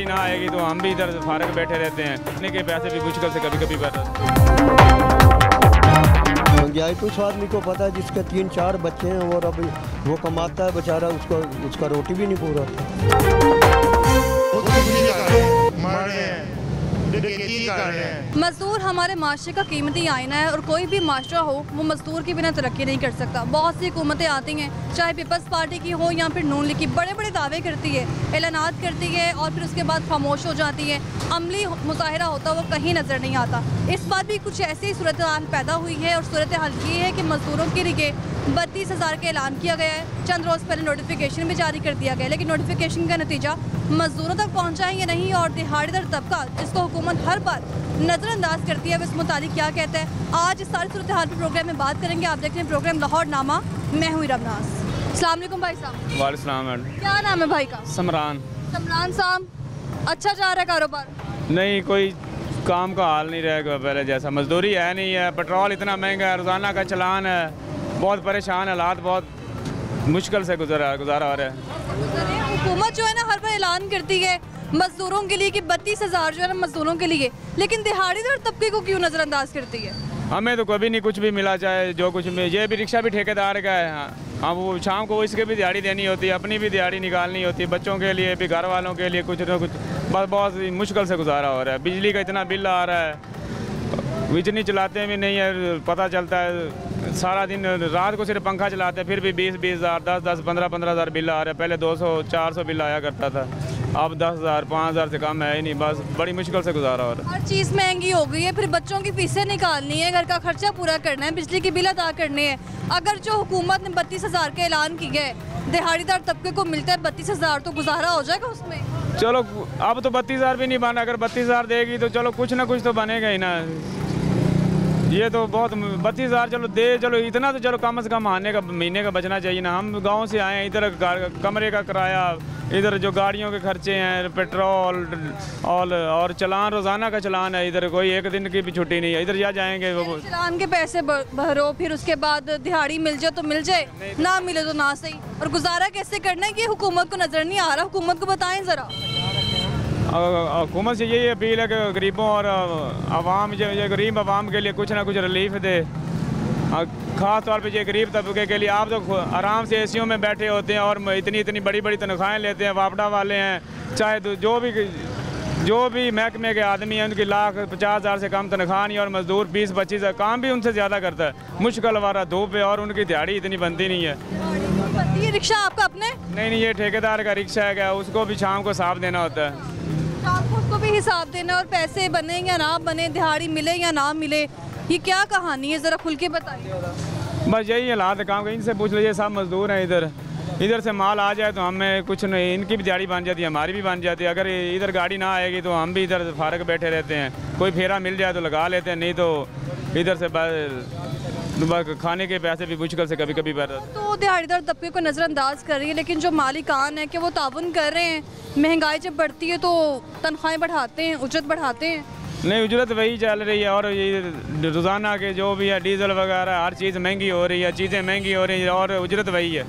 ना आएगी तो हम भी इधर फारग बैठे रहते हैं, खाने के पैसे भी मुश्किल से कभी कभी बढ़। महंगाई तो उस आदमी को पता है जिसके 3-4 बच्चे हैं और अभी वो कमाता है बेचारा, उसका रोटी भी नहीं पूरा मजदूर हमारे माशरे का कीमती आईना है और कोई भी माशरा हो वो मजदूर के बिना तरक्की नहीं कर सकता। बहुत सी हुकूमतें आती हैं, चाहे पीपल्स पार्टी की हो या फिर नून लीग की, बड़े बड़े दावे करती है, ऐलानात करती है और फिर उसके बाद खामोश हो जाती है। अमली मुजाहिरा होता वो कहीं नज़र नहीं आता। इस बार भी कुछ ऐसी सूरत हाल पैदा हुई है और सूरत हाल ये है कि मजदूरों के लिए 32,000 का ऐलान किया गया है। चंद रोज़ पहले नोटिफिकेशन भी जारी कर दिया गया, लेकिन नोटिफिकेशन का नतीजा मजदूरों तक पहुँचा है या नहीं, और दिहाड़ीदार तबका जिसको हुकूमत हर बार नज़रअंदाज करती है, इस मुतालिक क्या कहता है। आज इस सारी सूरत हाल पर प्रोग्राम में बात करेंगे। आप देख रहे हैं प्रोग्राम लाहौर नामा, मैं हूँ रमनास। अस्सलाम वालेकुम भाई साहब। वालेकुम। क्या नाम है भाई का? समरान। समरान साहब, अच्छा जा रहा है कारोबार? नहीं, कोई काम का हाल नहीं रहेगा पहले जैसा, मजदूरी है नहीं है, पेट्रोल इतना महंगा है, रोज़ाना का चलान है, बहुत परेशान, हालात बहुत मुश्किल से गुजारा हो रहा है। हुकूमत जो है ना हर बार ऐलान करती है मजदूरों के लिए कि 32,000 जो है ना मजदूरों के लिए, लेकिन दिहाड़ीदार तबके को क्यों नज़रअंदाज करती है? हमें तो कभी नहीं कुछ भी मिला, चाहे जो कुछ में, ये भी रिक्शा भी ठेकेदार का है। हाँ, वो शाम को इसके भी दिहाड़ी देनी होती है, अपनी भी दिहाड़ी निकालनी होती है, बच्चों के लिए भी, घर वालों के लिए कुछ ना कुछ, बस बहुत मुश्किल से गुजारा हो रहा है। बिजली का इतना बिल आ रहा है, बिजली चलाते भी नहीं है, पता चलता है सारा दिन, रात को सिर्फ पंखा चलाते हैं फिर भी 20,000, 10,000, 15,000 बिल आ रहे हैं। पहले 200-400 बिल आया करता था, अब 10,000, 5,000 से कम है ही नहीं, बस बड़ी मुश्किल से गुजारा हो रहा है। हर चीज़ महंगी हो गई है, फिर बच्चों की फीसें निकालनी है, घर का खर्चा पूरा करना है, बिजली की बिल अदा करने हैं। अगर जो हुकूमत ने 32,000 का ऐलान किया है, दिहाड़ीदार तबके को मिलता है 32,000, तो गुजारा हो जाएगा उसमें? चलो अब तो 32,000 भी नहीं बना, अगर 32,000 देगी तो चलो कुछ ना कुछ तो बनेगा ही ना। ये तो बहुत 32,000 चलो दे, चलो इतना तो चलो कम से कम आने का महीने का बचना चाहिए ना। हम गांव से आए हैं, इधर कमरे का किराया, इधर जो गाड़ियों के खर्चे हैं, पेट्रोल और चलान, रोज़ाना का चलान है, इधर कोई एक दिन की भी छुट्टी नहीं है। इधर जा जाएंगे वो चलान के पैसे भरो, फिर उसके बाद दिहाड़ी मिल जाए तो मिल जाए, ना मिले तो ना सही। और गुजारा कैसे करना है कि हुकूमत को नज़र नहीं आ रहा, हुकूमत को बताएं ज़रा। हुकूमत से यही अपील है कि गरीबों और आवाम, जो गरीब आवाम के लिए कुछ ना कुछ रिलीफ दे। ख़ास तौर पे ये गरीब तबके के लिए, आप तो आराम से एसीओ में बैठे होते हैं और इतनी बड़ी बड़ी तनख्वाहें लेते हैं, वापडा वाले हैं, चाहे जो भी महकमे के आदमी हैं, उनकी 50,000 से कम तनख्वाह नहीं, और मजदूर 20-25 काम भी उनसे ज़्यादा करता है, मुश्किल वाला धूप है, और उनकी दिहाड़ी इतनी बनती नहीं है। ये रिक्शा आपका अपने? नहीं, ये ठेकेदार का रिक्शा है क्या, उसको भी शाम को साफ देना होता है, शाम को उसको भी हिसाब देना, और पैसे बने या ना बने, दिहाड़ी मिले या ना मिले, ये क्या कहानी है, ज़रा खुल के बताइए। बस यही हालात है काम का, इनसे पूछ लीजिए, सब मजदूर हैं, इधर से माल आ जाए तो हमें कुछ नहीं, इनकी भी दिहाड़ी बन जाती है, हमारी भी बन जाती है। अगर इधर गाड़ी ना आएगी तो हम भी इधर फारग बैठे रहते हैं, कोई फेरा मिल जाए तो लगा लेते हैं, नहीं तो इधर से खाने के पैसे भी मुश्किल से कभी कभी बढ़ जाते हैं। तो दिहाड़ीदार तबके को नज़रअंदाज कर रही है, लेकिन जो मालिकान है कि वो ताउन कर रहे हैं, महंगाई जब बढ़ती है तो तनख्वाहें बढ़ाते हैं, उजरत बढ़ाते हैं। नहीं, उजरत वही चल रही है, और ये रोज़ाना के जो भी है, डीजल वगैरह हर चीज़ महंगी हो रही है, चीज़ें महंगी हो रही है, और उजरत वही है।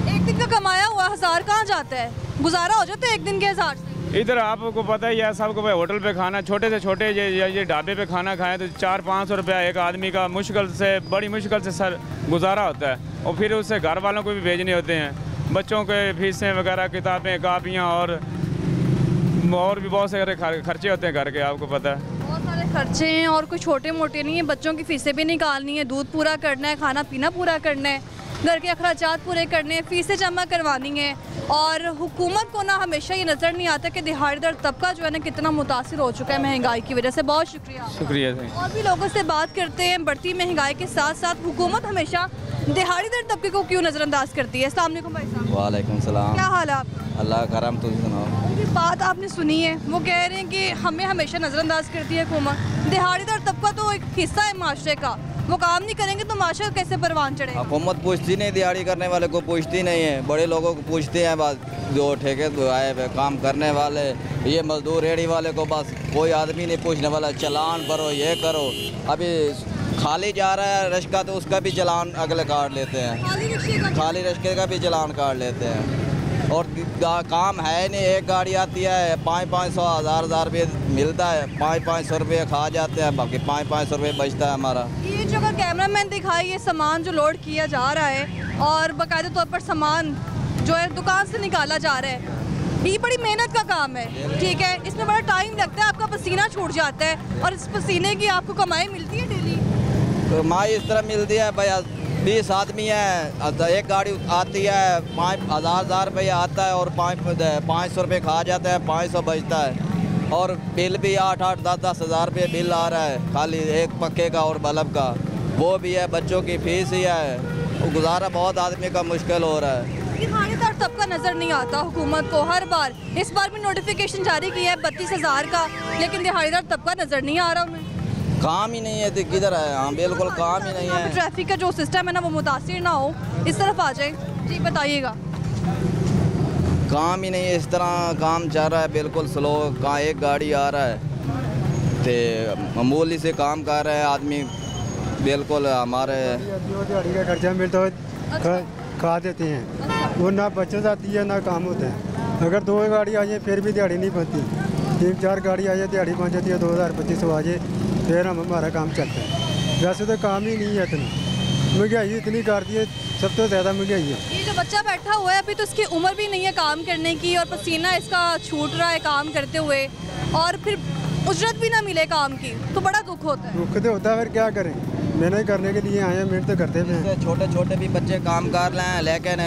एक दिन का कमाया हुआ 1000 कहाँ जाता है? गुजारा हो जाता है एक दिन के 1000 से? इधर आपको पता ही है सबको, भाई होटल पे खाना, छोटे से छोटे ये ढाबे पे खाना खाएं तो 400-500 रुपया एक आदमी का मुश्किल से, बड़ी मुश्किल से सर गुजारा होता है, और फिर उससे घर वालों को भी भेजने होते हैं, बच्चों के फीसें वगैरह, किताबें, कापियाँ, और भी बहुत सारे खर्चे होते हैं घर के, आपको पता है बहुत सारे खर्चे हैं, और कोई छोटे मोटे नहीं है। बच्चों की फीसें भी निकालनी है, दूध पूरा करना है, खाना पीना पूरा करना है, घर के अखराजात पूरे करने हैं, फीसें जमा करवानी है। और हुकूमत को ना हमेशा ये नज़र नहीं आता कि दिहाड़ीदार तबका जो है ना कितना मुतासिर हो चुका है महंगाई की वजह से। बहुत शुक्रिया। और भी लोगों से बात करते हैं। बढ़ती महंगाई के साथ साथ हुकूमत हमेशा दिहाड़ीदार तबके को क्यों नज़रअंदाज करती है? अस्सलाम वालेकुम भाई साहब। वालेकुम सलाम। क्या हाल है आपका? अल्लाह करम, तुम सुनाओ। ये बात आपने सुनी है, वो कह रहे हैं कि हमें हमेशा नज़रअंदाज करती है हुकूमत। दिहाड़ीदार तबका तो एक हिस्सा है माशरे का, वो काम नहीं करेंगे तो माशरा कैसे परवान चढ़ेगा? हुकूमत पूछती नहीं, दिहाड़ी करने वाले को पूछती नहीं है, बड़े लोगों को पूछते हैं, बस जो ठेके आए हुए काम करने वाले, ये मजदूर रेहड़ी वाले को बस कोई आदमी नहीं पूछने वाला, चलान भरो, ये करो। अभी खाली जा रहा है रिक्शा तो उसका भी चलान अगले काट लेते हैं, खाली रिक्शे का भी चलान काट लेते हैं। और काम है नहीं। एक गाड़ी आती है 500-500 हज़ार रुपये मिलता है, 500 रुपये खा जाते हैं, बाकी 500 रुपये बचता है हमारा। ये जो अगर कैमरामैन दिखाई ये सामान जो लोड किया जा रहा है और बाकायदा तौर पर सामान जो है दुकान से निकाला जा रहा है, ये बड़ी मेहनत का काम है, ठीक है। इसमें बड़ा टाइम लगता है, आपका पसीना छूट जाता है और इस पसीने की आपको कमाई मिलती है डेली? कमाई इस तरह मिलती है भाई, 20 आदमी है, एक गाड़ी आती है 5,000 रुपये आता है और 500 रुपये खा जाता है, 500 बचता है। और बिल भी 8-8, 10-10 हज़ार रुपये बिल आ रहा है खाली एक पक्के का और बल्ब का, वो भी है, बच्चों की फीस ही है, गुजारा बहुत आदमी का मुश्किल हो रहा है। दिहाड़ीदार तबका नज़र नहीं आता हुकूमत को हर बार। इस बार भी नोटिफिकेशन जारी किया है 32,000 का, लेकिन दिहाड़ीदार तबका नज़र नहीं आ रहा उन्हें। काम ही नहीं है तो किधर है? हाँ बिल्कुल काम ही नहीं है। ट्रैफिक का जो सिस्टम है ना वो मुतासिर ना हो, इस तरफ आ जाए जी, बताइएगा। काम ही नहीं है, इस तरह काम चल रहा है बिल्कुल स्लो। कहाँ एक गाड़ी आ रहा है तो मामूली से काम कर रहे हैं आदमी, बिल्कुल हमारे दिहाड़ी का खर्चा मिलता है खा देते हैं, वो ना बचत जाती है ना काम होता है। अगर 2 गाड़ी आ जाए फिर भी दिहाड़ी नहीं बनती, 3-4 गाड़ी आ जाए दिहाड़ी बन जाती है, 2025 आ जाए फिर हमारा काम चलता है। वैसे तो काम ही नहीं है इतना, महंगाई इतनी कर दी है, सब तो ज़्यादा महंगाई है। ये जो बच्चा बैठा हुआ है अभी तो इसकी उम्र भी नहीं है काम करने की और पसीना इसका छूट रहा है काम करते हुए और फिर उजरत भी ना मिले काम की, तो बड़ा दुख होता है। दुख तो होता है, फिर क्या करें, मेहनत करने के लिए आए हैं, मेहनत तो करते हैं। छोटे छोटे भी बच्चे काम कर रहे हैं, लेकिन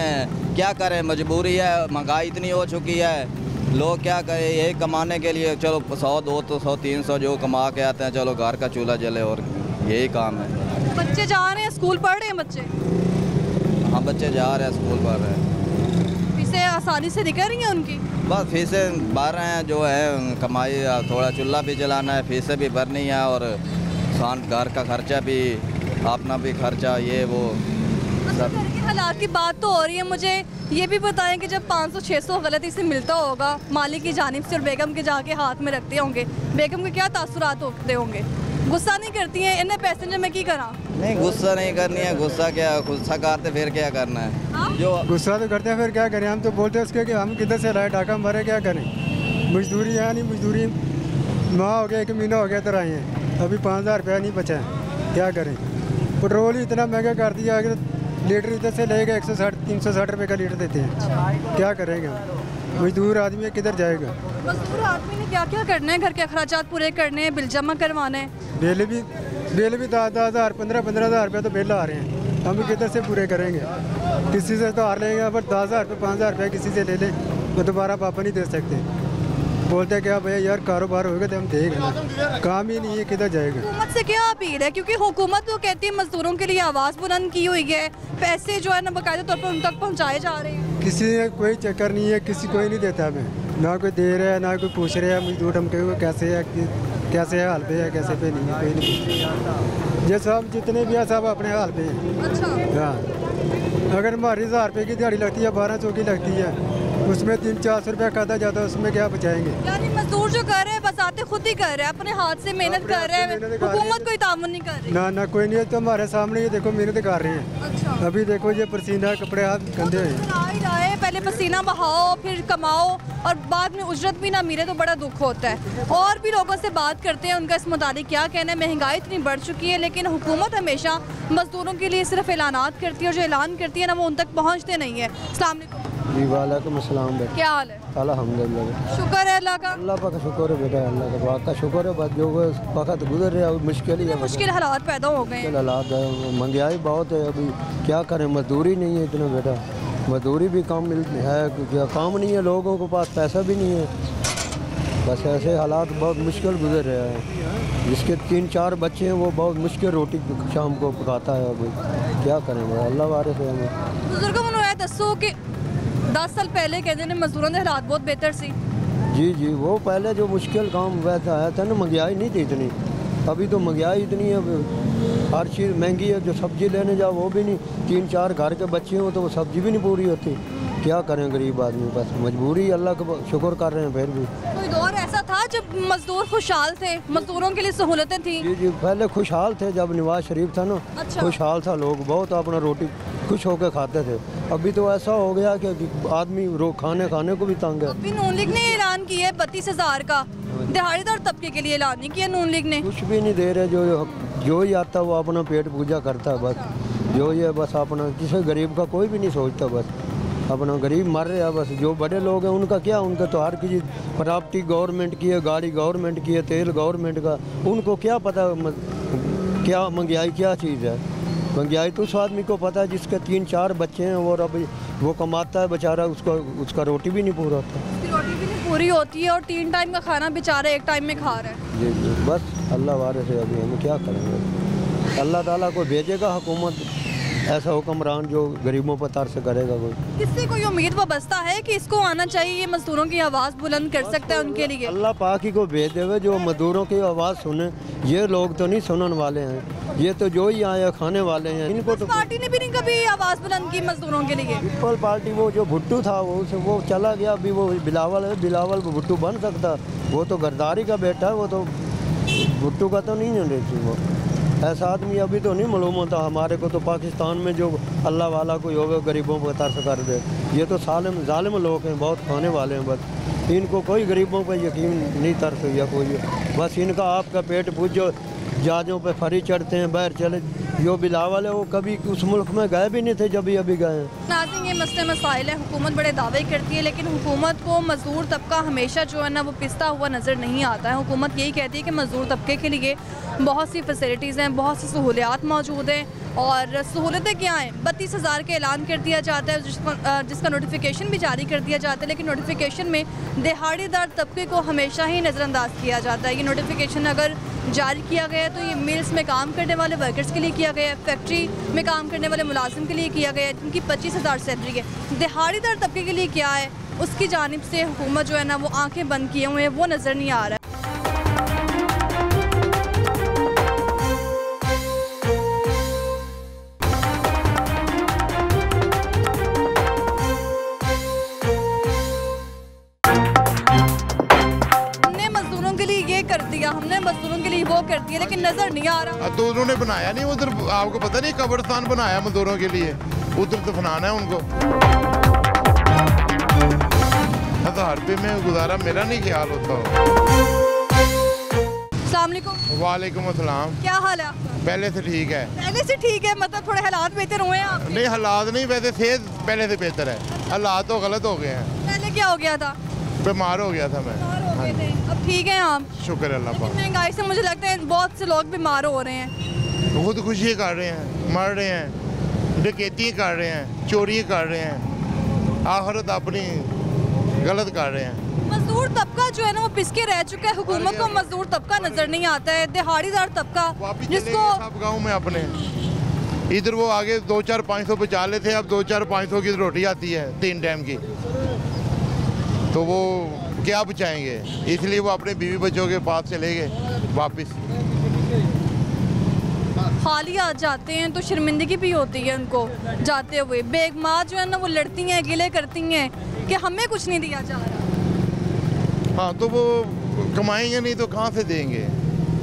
क्या करें, मजबूरी है, महंगाई इतनी हो चुकी है, लोग क्या करें, यही कमाने के लिए चलो 100-200 300 जो कमा के आते हैं, चलो घर का चूल्हा जले और यही काम है। बच्चे जा रहे हैं स्कूल, पढ़ रहे हैं बच्चे? हाँ बच्चे जा रहे हैं स्कूल पढ़ रहे हैं। फीसें आसानी से निकल रही हैं उनकी? बस फीसें भर रहे हैं, जो है कमाई, थोड़ा चूल्हा भी जलाना है, फीसें भी भरनी है और घर का खर्चा भी, अपना भी खर्चा, ये वो घर के हालात की बात तो हो रही है। मुझे ये भी बताएं कि जब 500-600 गलती से मिलता होगा मालिक की जानिब से और बेगम के जाके हाथ में रखते होंगे, बेगम के क्या तासुरात होते होंगे? गुस्सा नहीं करती हैं इन्हें पैसेंजर में की करा? नहीं गुस्सा नहीं करनी है, गुस्सा क्या, गुस्सा करते फिर क्या करना है? जो गुस्सा तो करते हैं, फिर क्या करें, हम तो बोलते हैं उसके कि हम किधर से लाए डाका मारे, क्या करें, मजदूरी है नहीं, मजदूरी माह हो गया, 1 महीना हो गया इधर आए हैं, अभी 5,000 रुपया नहीं बचा है, क्या करें। पेट्रोल ही इतना महंगा कर दिया, अगर लीटर इधर से लेगा 160-360 रुपये का लीटर देते हैं, क्या करेंगे, मजदूर आदमी किधर जाएगा। मजदूर आदमी ने क्या क्या करना है, घर के अखराजात पूरे करने हैं, बिल जमा करवाने हैं, बिल भी 10,000 15,000 रुपये तो बिल आ रहे हैं, हम किधर से पूरे करेंगे, किसी से तो हार लेंगे, पर 10,000 रुपये 5,000 रुपये किसी से ले लें तो दोबारा वापस नहीं दे सकते। बोलते हैं क्या भैया यार कारोबार होगा तो हम देंगे, काम ही नहीं है, किधर जाएगा। हुकूमत से क्या अपील है, क्योंकि हुकूमत तो कहती है मजदूरों के लिए आवाज़ बुलंद की हुई है, पैसे जो है ना बाकायदा तौर पर उन तक पहुँचाए जा रहे हैं, किसी ने कोई चक्कर नहीं है, किसी कोई नहीं देता हमें, ना कोई दे रहा है ना कोई पूछ रहा है, मजदूर हम कहेंगे कैसे है, कैसे है हाल पे है, कैसे पे नहीं है, कोई नहीं पूछ। ये सब जितने भी है सब अपने हाल पे हैं। अच्छा, हाँ, अगर हमारी 1,000 रुपये की दिहाड़ी लगती है, 1200 की लगती है, उसमें 300-400 रुपया खाता जाता है, उसमें क्या बचाएंगे। यानी मजदूर जो कर रहे हैं बस आते खुद ही कर रहे हैं, अपने हाथ से मेहनत कर रहे हैं, हुकूमत कोई तामुन नहीं कर रही। ना कोई नहीं है, तो हमारे सामने ये देखो मेहनत कर रहे हैं। अच्छा, अभी देखो ये पसीना कपड़े हाथ गंदे हैं, पहले पसीना बहाओ फिर कमाओ और बाद में उजरत भी ना मिले तो बड़ा दुख होता है। और भी लोगों से बात करते हैं, उनका इस मुताबिक क्या कहना है। महंगाई इतनी बढ़ चुकी है लेकिन हुकूमत हमेशा मजदूरों के लिए सिर्फ ऐलानात करती है और जो ऐलान करती है ना वो उन तक पहुँचते नहीं है। अस्सलाम वालेकुम। जी वालेकुम अस्सलाम। क्या हाल है? अल्हम्दुलिल्लाह, शुक्र है अल्लाह का। अल्लाह पाक का शुक्र है बेटा, अल्लाह का पाक का शुक्र है। बस जो वक्त गुजर रहा है मुश्किल ही है, मुश्किल हालात पैदा हो गए हैं, हालात है, महंगाई बहुत है, अभी क्या करें, मजदूरी नहीं है इतना बेटा, मजदूरी भी कम मिलती है, काम नहीं है, लोगों के पास पैसा भी नहीं है, बस ऐसे हालात बहुत मुश्किल गुजर रहा है। जिसके 3-4 बच्चे हैं वो बहुत मुश्किल रोटी शाम को पकाता है, अभी क्या करें, अल्लाह वारे से हमें। बुजुर्गों ने दसो कि 10 साल पहले कहते हैं मजदूरों के हालात बहुत बेहतर सी। जी वो पहले जो मुश्किल काम वैसा आया था ना, महंगाई नहीं थी इतनी, अभी तो महंगाई इतनी है, हर चीज़ महंगी है, जो सब्ज़ी लेने जाओ वो भी नहीं, 3-4 घर के बच्चे हों तो वो सब्ज़ी भी नहीं पूरी होती, क्या करें गरीब आदमी, बस मजबूरी, अल्लाह का शुक्र कर रहे हैं। फिर भी कोई दौर ऐसा था जब मजदूर खुशहाल थे, मजदूरों के लिए सहूलतें थी? जी पहले खुशहाल थे, जब नवाज शरीफ था ना, अच्छा। खुशहाल था, लोग बहुत अपना रोटी खुश होकर खाते थे। अभी तो ऐसा हो गया कि आदमी खाने को भी तंग है। अभी नून लीग ने ऐलान किया है 32,000 का, दिहाड़ीदार तबके के लिए ऐलान नहीं किया नून लीग ने। कुछ भी नहीं दे रहे, जो ही आता है वो अपना पेट पूजा करता है बस। जो ये बस अपना, किसी गरीब का कोई भी नहीं सोचता, बस अपना गरीब मर रहा है बस। जो बड़े लोग हैं उनका क्या, उनका तो हर किसी प्रॉपर्टी गवर्नमेंट की है, गाड़ी गवर्नमेंट की है, तेल गवर्नमेंट का, उनको क्या पता क्या महंगाई क्या चीज़ है। महंगाई तो उस आदमी को पता है जिसके 3-4 बच्चे हैं और अभी वो कमाता है बेचारा, उसका रोटी भी नहीं पूरा होता। उसकी रोटी भी नहीं पूरी होती है और 3 टाइम का खाना बेचारा 1 टाइम में खा रहा है। जी जी, बस अल्लाह वाले से अभी हम क्या करेंगे। अल्लाह ताला को भेजेगा हुकूमत, ऐसा हुक्मरान जो गरीबों पर तरस करेगा। कोई किससे कोई उम्मीद वाबस्ता है कि इसको आना चाहिए, ये मजदूरों की आवाज़ बुलंद कर सकता है उनके लिए? अल्लाह पाक ही को भेज देवे जो मजदूरों की आवाज़ सुने। ये लोग तो नहीं सुनने वाले हैं, ये तो जो ही आए खाने वाले हैं। इनको तो पार्टी ने भी नहीं कभी आवाज़ बुलंद की मजदूरों के लिए। पीपल पार्टी वो जो भुट्टू था वो चला गया, अभी वो बिलावल है, बिलावल भुट्टू बन सकता, वो तो गरदारी का बेटा है, वो तो भुट्टू का तो नहीं है। वो ऐसा आदमी अभी तो नहीं मालूम होता हमारे को। तो पाकिस्तान में जो अल्लाह वाला कोई होगा गरीबों पर तरस कर दे। ये तो जालिम लोग हैं, बहुत खाने वाले हैं, बस इनको कोई गरीबों पर यकीन नहीं तरस या कोई। बस इनका आपका पेट पूजो, जहाज़ों पे फरी चढ़ते हैं, बाहर चले। जो बिलावल है वो कभी उस मुल्क में गए भी नहीं थे जब अभी गए हैं। नाज़रीन, ये मसले मसाइल है, हुकूमत बड़े दावे करती है लेकिन हुकूमत को मजदूर तबका हमेशा जो है ना वो पिसता हुआ नज़र नहीं आता है। हुकूमत यही कहती है कि मजदूर तबके के लिए बहुत सी फैसिलिटीज़ हैं, बहुत सी सहूलियात मौजूद हैं। और सहूलतें क्या हैं? 32,000 का ऐलान कर दिया जाता है, जिसका नोटिफिकेशन भी जारी कर दिया जाता है, लेकिन नोटिफिकेशन में दिहाड़ीदार तबके को हमेशा ही नज़रअंदाज किया जाता है। ये नोटिफिकेशन अगर जारी किया गया है तो ये मिल्स में काम करने वाले वर्कर्स के लिए किया गया है, फैक्ट्री में काम करने वाले मुलाजिम के लिए किया गया है जिनकी 25,000 सैलरी है। दिहाड़ीदार तबके के लिए क्या है, उसकी जानिब से हुकूमत जो है ना वो आंखें बंद किए हुए हैं, वो नज़र नहीं आ रहा है। हमने मजदूरों के लिए वो कर दिया लेकिन नजर नहीं आ रहा। तो उन्होंने बनाया नहीं, उधर आपको पता नहीं कब्रिस्तान बनाया मजदूरों के लिए, उधर दफनाना है उनको। 1000 रुपये में गुजारा मेरा नहीं ख्याल होता। अस्सलाम वालेकुम। वालेकुम अस्सलाम। क्या हाल है आपका? पहले से ठीक है। पहले से ठीक है मतलब थोड़े हालात बेहतर हुए हैं आपके? नहीं हालात नहीं, वैसे सेहत पहले से बेहतर है, हालात तो गलत हो गए हैं। पहले क्या हो गया था? बीमार हो गया था मैं। अब ठीक है आप? शुक्र अल्लाह पाक। महंगाई से मुझे लगता है बहुत से लोग बीमार हो रहे हैं। खुदकुशी कर रहे हैं, मर रहे हैं, डकैती कर रहे हैं, चोरी कर रहे हैं, आखिरत अपनी गलत कर रहे हैं। मजदूर तबका जो है ना वो पिसके रह चुका है। हुकूमत को मजदूर तबका नजर नहीं आता है, दिहाड़ीदार तबका जिसको सब गाँव में अपने इधर वो आगे 2-4-500 बचा लेते हैं, अब 2-4-500 की रोटी आती है 3 टाइम की, तो वो क्या बचाएंगे, इसलिए वो अपने बीवी बच्चों के पास चले गए वापस। खाली आ जाते हैं तो शर्मिंदगी भी होती है उनको जाते हुए। बेगमाँ जो है ना वो लड़ती हैं, गिले करती हैं कि हमें कुछ नहीं दिया जा रहा। हाँ तो वो कमाएंगे नहीं तो कहाँ से देंगे,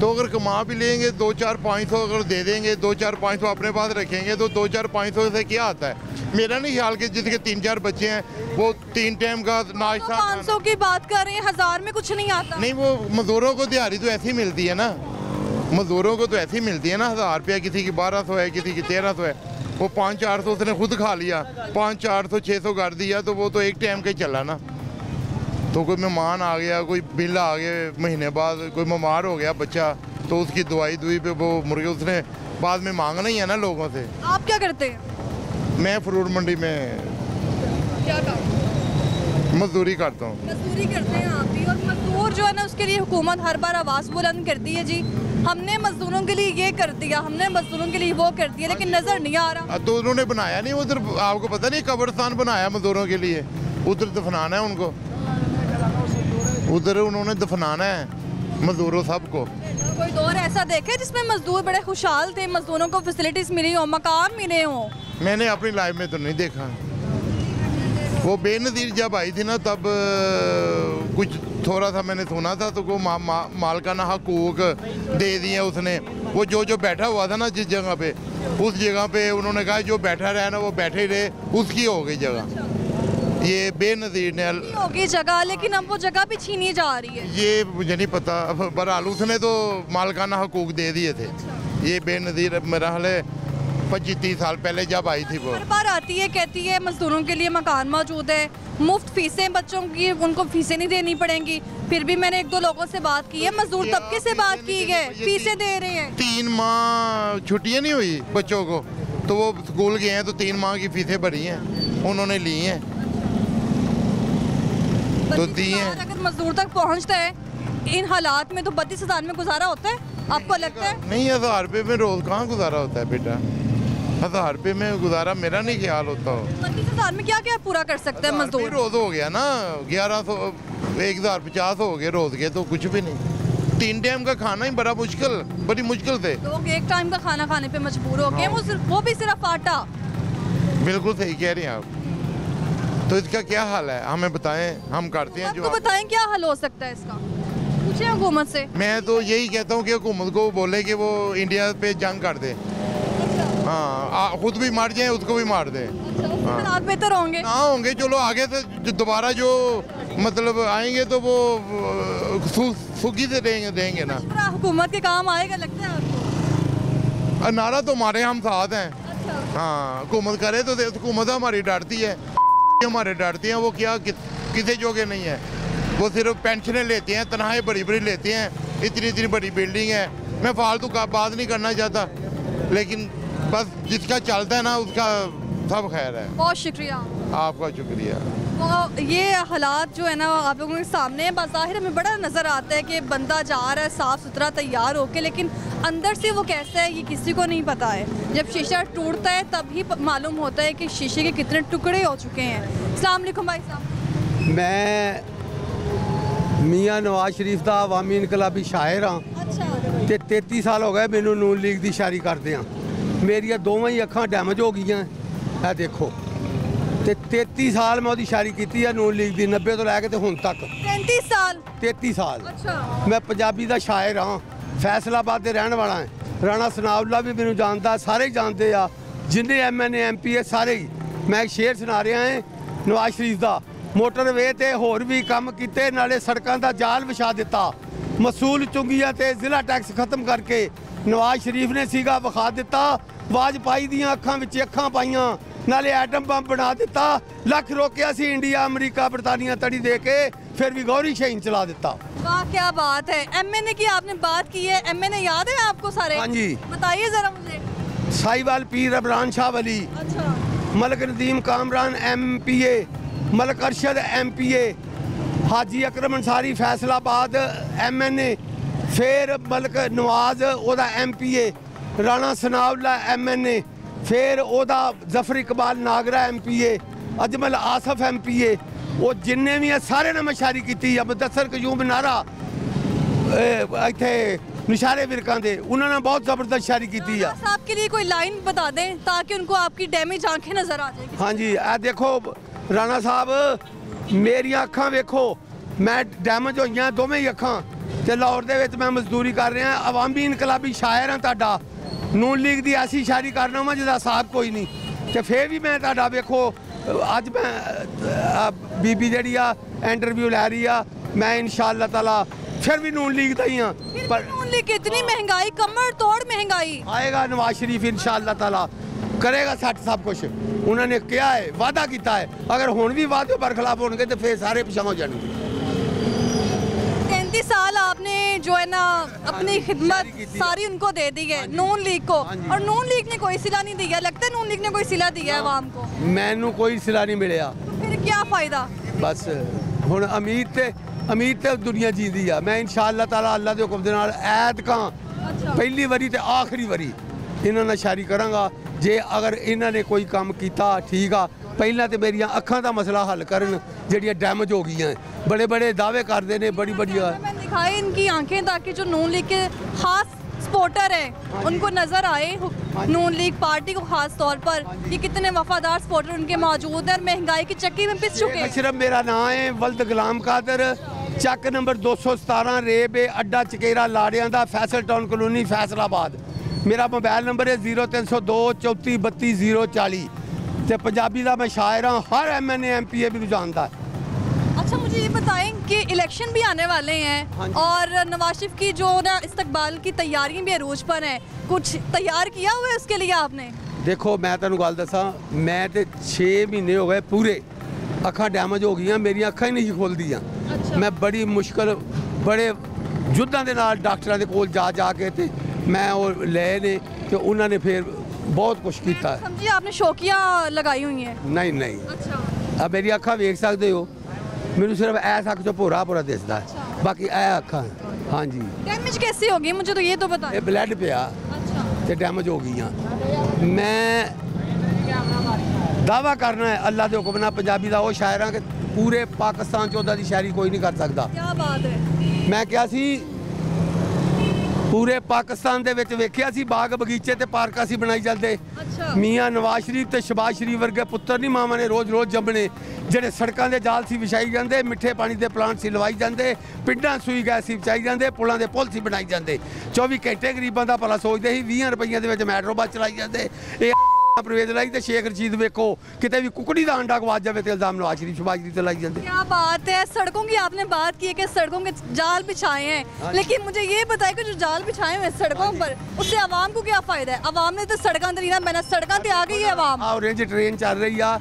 तो अगर कमा भी लेंगे 2-4-500 अगर दे देंगे, 2-4-500 अपने पास रखेंगे तो 2-4-500 से क्या आता है। मेरा नहीं ख्याल कि जिसके 3-4 बच्चे हैं वो 3 टाइम का नाश्ता। 500 की बात कर रहे हैं, 1000 में कुछ नहीं आता। नहीं वो मजदूरों को दिहाड़ी तो ऐसी मिलती है ना, मजदूरों को तो ऐसी मिलती है ना। 1000 रुपया किसी की 1200 है, किसी की 1300 है, वो 500-400 उसने खुद खा लिया, 500-400-600 कर दिया तो वो तो एक टाइम का ही चला ना। तो कोई मेहमान आ गया, कोई बिल आ गया महीने बाद, कोई बीमार हो गया बच्चा, तो उसकी दवाई पे वो मुर्गे उसने बाद में मांगना ही है ना लोगों से। आप क्या करते हैं? मैं फ्रूट मंडी में क्या काम? मजदूरी करता हूँ। मजदूरी करते हैं आप भी? और मजदूर जो है ना उसके लिए हुकूमत हर बार आवाज़ बुलंद करती है, जी हमने मजदूरों के लिए ये कर दिया, हमने मजदूरों के लिए वो कर दिया, लेकिन नज़र नहीं आ रहा। तो उन्होंने बनाया नहीं, उधर आपको पता नहीं कब्रिस्तान बनाया मजदूरों के लिए, उधर दफनाना है उनको, उधर उन्होंने दफनाना है मजदूरों सबको। कोई दौर ऐसा देखे जिसमें मजदूर बड़े खुशहाल थे, मजदूरों को फैसिलिटीज मिली हो, मकान मिले हो? मैंने अपनी लाइफ में तो नहीं देखा। वो बेनज़ीर जब आई थी ना तब कुछ थोड़ा सा मैंने सुना था, तो वो मालकाना हकूक दे दिए उसने। वो जो बैठा हुआ था ना जिस जगह पे, उस जगह पे उन्होंने कहा जो बैठा रहे ना वो बैठे ही रहे, उसकी हो गई जगह। ये बेनज़ीर ने हो गई जगह, लेकिन अब वो जगह भी छीनी जा रही है। ये मुझे नहीं पता, बहरहाल उसने तो मालकाना हकूक दे दिए थे। ये बेनज़ीर मेरा हाल है 25-30 साल पहले जब आई थी, वो हर बार आती है, कहती है मजदूरों के लिए मकान मौजूद है, मुफ्त फीसें बच्चों की, उनको फीसें नहीं देनी पड़ेंगी। फिर भी मैंने 1-2 लोगों से बात की है, मजदूर तबके से बात की है, फीसें दे रहे हैं। 3 माह छुट्टियाँ नहीं हुई बच्चों को, तो वो स्कूल गए हैं, तो 3 माह की फीसें भरी हैं, उन्होंने ली हैं तो दी हैं। अगर मजदूर तक पहुँचता है इन हालात में, तो 32,000 में गुजारा होता है, आपको लगता है? नहीं, 1000 रुपये में रोज़ कहाँ गुजारा होता है बेटा। 1000 रुपये में गुजारा मेरा नहीं ख्याल होता हो। 32,000 में क्या क्या पूरा कर सकते हैं मजदूर? रोज़ हो गया ना 1100, 1050 हो गए रोज़ के, तो कुछ भी नहीं। 3 टाइम का खाना ही बड़ी मुश्किल से लोग 1 टाइम का खाना खाने पे मजबूर हो गए, वो भी सिर्फ आटा। बिल्कुल सही कह रही हैं आप। तो इसका क्या हाल है, हमें बताएं, हम करते हैं जो आपको बताएं क्या हल हो सकता है इसका, पूछे हुकूमत से। मैं तो यही कहता हूँ कि हुकूमत को बोले कि वो इंडिया पे जंग कर दे। हाँ, खुद भी मार जाए, उसको भी मार दे। हालात बेहतर होंगे ना होंगे, चलो आगे से दोबारा जो मतलब आएंगे तो वो सुखी से देंगे ना। हुकूमत के काम आएगा लगता है आपको? नारा तो हमारे हम साथ हैं। हाँ, हुकूमत करे तो हुकूमत हमारी डरती है, हमारे डरती हैं। वो क्या किसी जोगे नहीं है, वो सिर्फ पेंशनें लेते हैं, तनख्वाहें बड़ी लेते हैं, इतनी बड़ी बिल्डिंग है। मैं फालतू का बात नहीं करना चाहता, लेकिन बस जिसका चलता है ना उसका सब खैर है। बहुत शुक्रिया आपका, शुक्रिया। तो ये हालात जो है ना आप लोगों के सामने है, बाज़ाहिर हमें बड़ा नज़र आता है कि बंदा जा रहा है साफ़ सुथरा तैयार होके, लेकिन अंदर से वो कैसा है ये किसी को नहीं पता है। जब शीशा टूटता है तभी मालूम होता है कि शीशे के कितने टुकड़े हो चुके हैं। अस्सलाम वालेकुम भाई साहब। मैं मियाँ नवाज शरीफ का अवामी इनकलाबी शायर हाँ। अच्छा। ਤੇ 33 ਸਾਲ ਹੋ ਗਏ ਮੈਨੂੰ ਨੂਨ ਲੀਗ ਦੀ ਸ਼ਾਇਰੀ ਕਰਦੇ ਆ। ਮੇਰੀਆਂ ਦੋਵਾਂ ਹੀ ਅੱਖਾਂ ਡੈਮੇਜ ਹੋ ਗਈਆਂ, ਇਹ ਦੇਖੋ। ਤੇ 33 ਸਾਲ ਮੈਂ ਉਹਦੀ ਸ਼ਾਇਰੀ ਕੀਤੀ ਆ ਨੂਨ ਲੀਗ ਦੀ, 90 ਤੋਂ ਲੈ ਕੇ ਤੇ ਹੁਣ ਤੱਕ। 33 ਸਾਲ? 33 ਸਾਲ। ਅੱਛਾ। ਮੈਂ ਪੰਜਾਬੀ ਦਾ ਸ਼ਾਇਰ ਹਾਂ, ਫੈਸਲਾਬਾਦ ਦੇ ਰਹਿਣ ਵਾਲਾ ਹਾਂ। ਰਾਣਾ ਸਨਾਉਲਾ ਵੀ ਮੈਨੂੰ ਜਾਣਦਾ, ਸਾਰੇ ਜਾਣਦੇ ਆ, ਜਿੰਨੇ MNA MP ਸਾਰੇ ਹੀ। ਮੈਂ ਇੱਕ ਸ਼ੇਰ ਸੁਣਾ ਰਿਹਾ ਹਾਂ ਨਵਾਜ਼ ਸ਼ਰੀਫ ਦਾ। ਮੋਟਰਵੇ ਤੇ ਹੋਰ ਵੀ ਕੰਮ ਕੀਤੇ, ਨਾਲੇ ਸੜਕਾਂ ਦਾ ਜਾਲ ਵਿਛਾ ਦਿੱਤਾ। ਮਸੂਲ ਚੁੰਗੀਆਂ ਤੇ ਜ਼ਿਲ੍ਹਾ ਟੈਕਸ ਖਤਮ ਕਰਕੇ ਨਵਾਜ਼ ਸ਼ਰੀਫ ਨੇ ਸੀਗਾ ਵਿਖਾ ਦਿੱਤਾ। ਵਾਜਪਾਈ ਦੀਆਂ ਅੱਖਾਂ ਵਿੱਚ ਅੱਖਾਂ ਪਾਈਆਂ, ਨਾਲੇ ਐਟਮ ਬੰਬ ਬਣਾ ਦਿੱਤਾ। ਲੱਖ ਰੋਕਿਆ ਸੀ ਇੰਡੀਆ ਅਮਰੀਕਾ ਬਰਤਾਨੀਆ ਤੜੀ ਦੇ ਕੇ, फिर भी गौरी शहीन चला देता। वाह क्या बात है। MNA की आपने बात की है, MNA याद है आपको सारे? हाँ जी, बताइए जरा मुझे। साहिवाल पीर अबरान शाह वली, अच्छा। मलक नदीम कामरान MPA, मलक अरशद MPA, हाजी अकरम अंसारी फैसलाबाद MNA, फिर मलक नवाज ओदा MPA, राणा सनाउल्ला MNA, फिर ओदा जफर इकबाल नागरा MPA, अजमल आसफ MPA। वो जिन्ने भी सारे ने मैं शायरी की। मुदस्सर कयूम नारा इतने निशारे विरकां दे, उन्होंने बहुत ज़बरदस्त शायरी की है। साहब के लिए कोई लाइन बता दें ताकि उनको आपकी डैमेज आंखें नजर आ जाएगी। हाँ जी, आ देखो राणा साहब मेरी अखां वेखो, मैं डैमेज हो गया दोवें ही अखां। ते लाहौर दे विच मैं मजदूरी कर रहा, अवामी इनकलाबी शायर हाँ। तुहाडा नून लीग की ऐसी शायरी करना वा जिसका साहब कोई नहीं। तो फिर भी मैं तुहाडा वेखो अज मैं बीबी जी इंटरव्यू लै रही आ, मैं इंशाअल्लाह ताला फिर भी नून लीग का ही हाँ। पर नून लीग कितनी महंगाई, कमर तोड़ महंगाई आएगा। नवाज शरीफ इंशाअल्लाह ताला करेगा सेट सब कुछ, उन्होंने क्या है वादा किया है। अगर हुण भी वादे बरखिलाफ होंगे तो फिर सारे पिछा हो जाएंगे। 33 साल आपने जो है ना अपनी खिदमत सारी उनको दे दी है नून लीग को, और नून लीग ने कोई सिला नहीं दिया। लगता है नून लीग ने कोई सिला दिया है आवाम को? मैनू कोई सिला नहीं मिले। तो फिर क्या फायदा? बस हुण अमीर ते दुनिया जींदी आ। मैं इंशाअल्लाह ताला अल्लाह दे हुक्म दे नाल ऐतकां पहली वारी ते आखिरी वारी इन्हां नाल शायरी करांगा। जे अगर इन्हां ने कोई काम कीता ठीक आ, पहला तो मेरिया अखां का मसला हल करन जड़ियां डैमेज हो गई हैं। बड़े बड़े दावे करते हैं, बड़ी बड़ी मैंने दिखाई इनकी आंखें ताकि जो नून लीग के खास सपोर्टर हैं उनको नज़र आए नून लीग पार्टी को खास तौर पर कि कितने वफादार सपोर्टर उनके मौजूद हैं और महंगाई की चक्की में पिस चुके हैं। सिर्फ मेरा नाम है वल्द गुलाम कादर, चक नंबर 217 रेब अड्डा चकेरा लाड़ियां दा, फैसल टाउन कलोनी फैसलाबाद। मेरा मोबाइल नंबर है 0302 34 32 040 ते पंजाबी दा मैं शायर हाँ, हर MNA MPA भी जानता है। अच्छा मुझे ये बताएं कि इलेक्शन भी आने वाले हैं और नवाज शरीफ की जो ना इस्तकबाल की तैयारियां भी अरूज पर हैं, कुछ तैयार किया हुआ है उसके लिए आपने? देखो मैं तेन गल दसा, मैं तो 6 महीने हो गए पूरे अखा डैमेज हो गई, मेरी अखा ही नहीं खोलदियाँ। मैं बड़ी मुश्किल बड़े युद्धां दे नाल डॉक्टरां दे कोल जा जा के ते मैं वो ले ने तो उन्होंने फिर बहुत कुछ किया। समझिए आपने शौकिया लगाई हुई है? नहीं नहीं। अच्छा। अब मेरी अखा वेख सकते हो, मैनू सिर्फ ऐसा अख चो भोरा भोरा दिसदा है, बाकी ऐ अखा। हाँ जी। डैमेज कैसी होगी मुझे तो ये तो बताएं। ये ब्लड पिया ते डैमेज हो गई। मैं दावा करना है अल्लाह के हुक्म नाल पंजाबी दा वो शायर हाँ कि पूरे पाकिस्तान च ओदा दी शायरी कोई नहीं कर सकता। क्या बात है। मैं क्या सी पूरे पाकिस्तान दे विच वेखिया सी बाग बगीचे ते पार्कां सी बनाई जांदे। अच्छा। मियाँ नवाज शरीफ ते शहबाज शरीफ वर्गे पुत्तर नहीं मावां ने रोज़ रोज़ जंबने, ਜਿਹੜੇ सड़कों के जाल सी विछाई जाते, मिठे पानी के प्लांट सी लवाई जाते, पिंडां सुई गैस सी बचाई जाते, पुलों के पुल सी बनाई जाते, 24 घंटे गरीबों का भला सोचते ही 20 रुपये के मैट्रो बस चलाई जाते। परवेज लाई तो शेख रशीद वेखो कितने भी कुकड़ी का अंडा गवाच जाए तो इल्जाम नवाज शरीफ शहबाज शरीफ लाई जाते। क्या बात है। सड़कों की आपने बात की है कि सड़कों के जाल बिछाए हैं, लेकिन मुझे ये बताए कि जो जाल बिछाए हुए सड़कों पर उससे आवाम को क्या फायदा है? आवाम ने तो सड़कों ते ना मैंने सड़कों ते आ गई है आवाम। ऑरेंज ट्रेन चल रही है,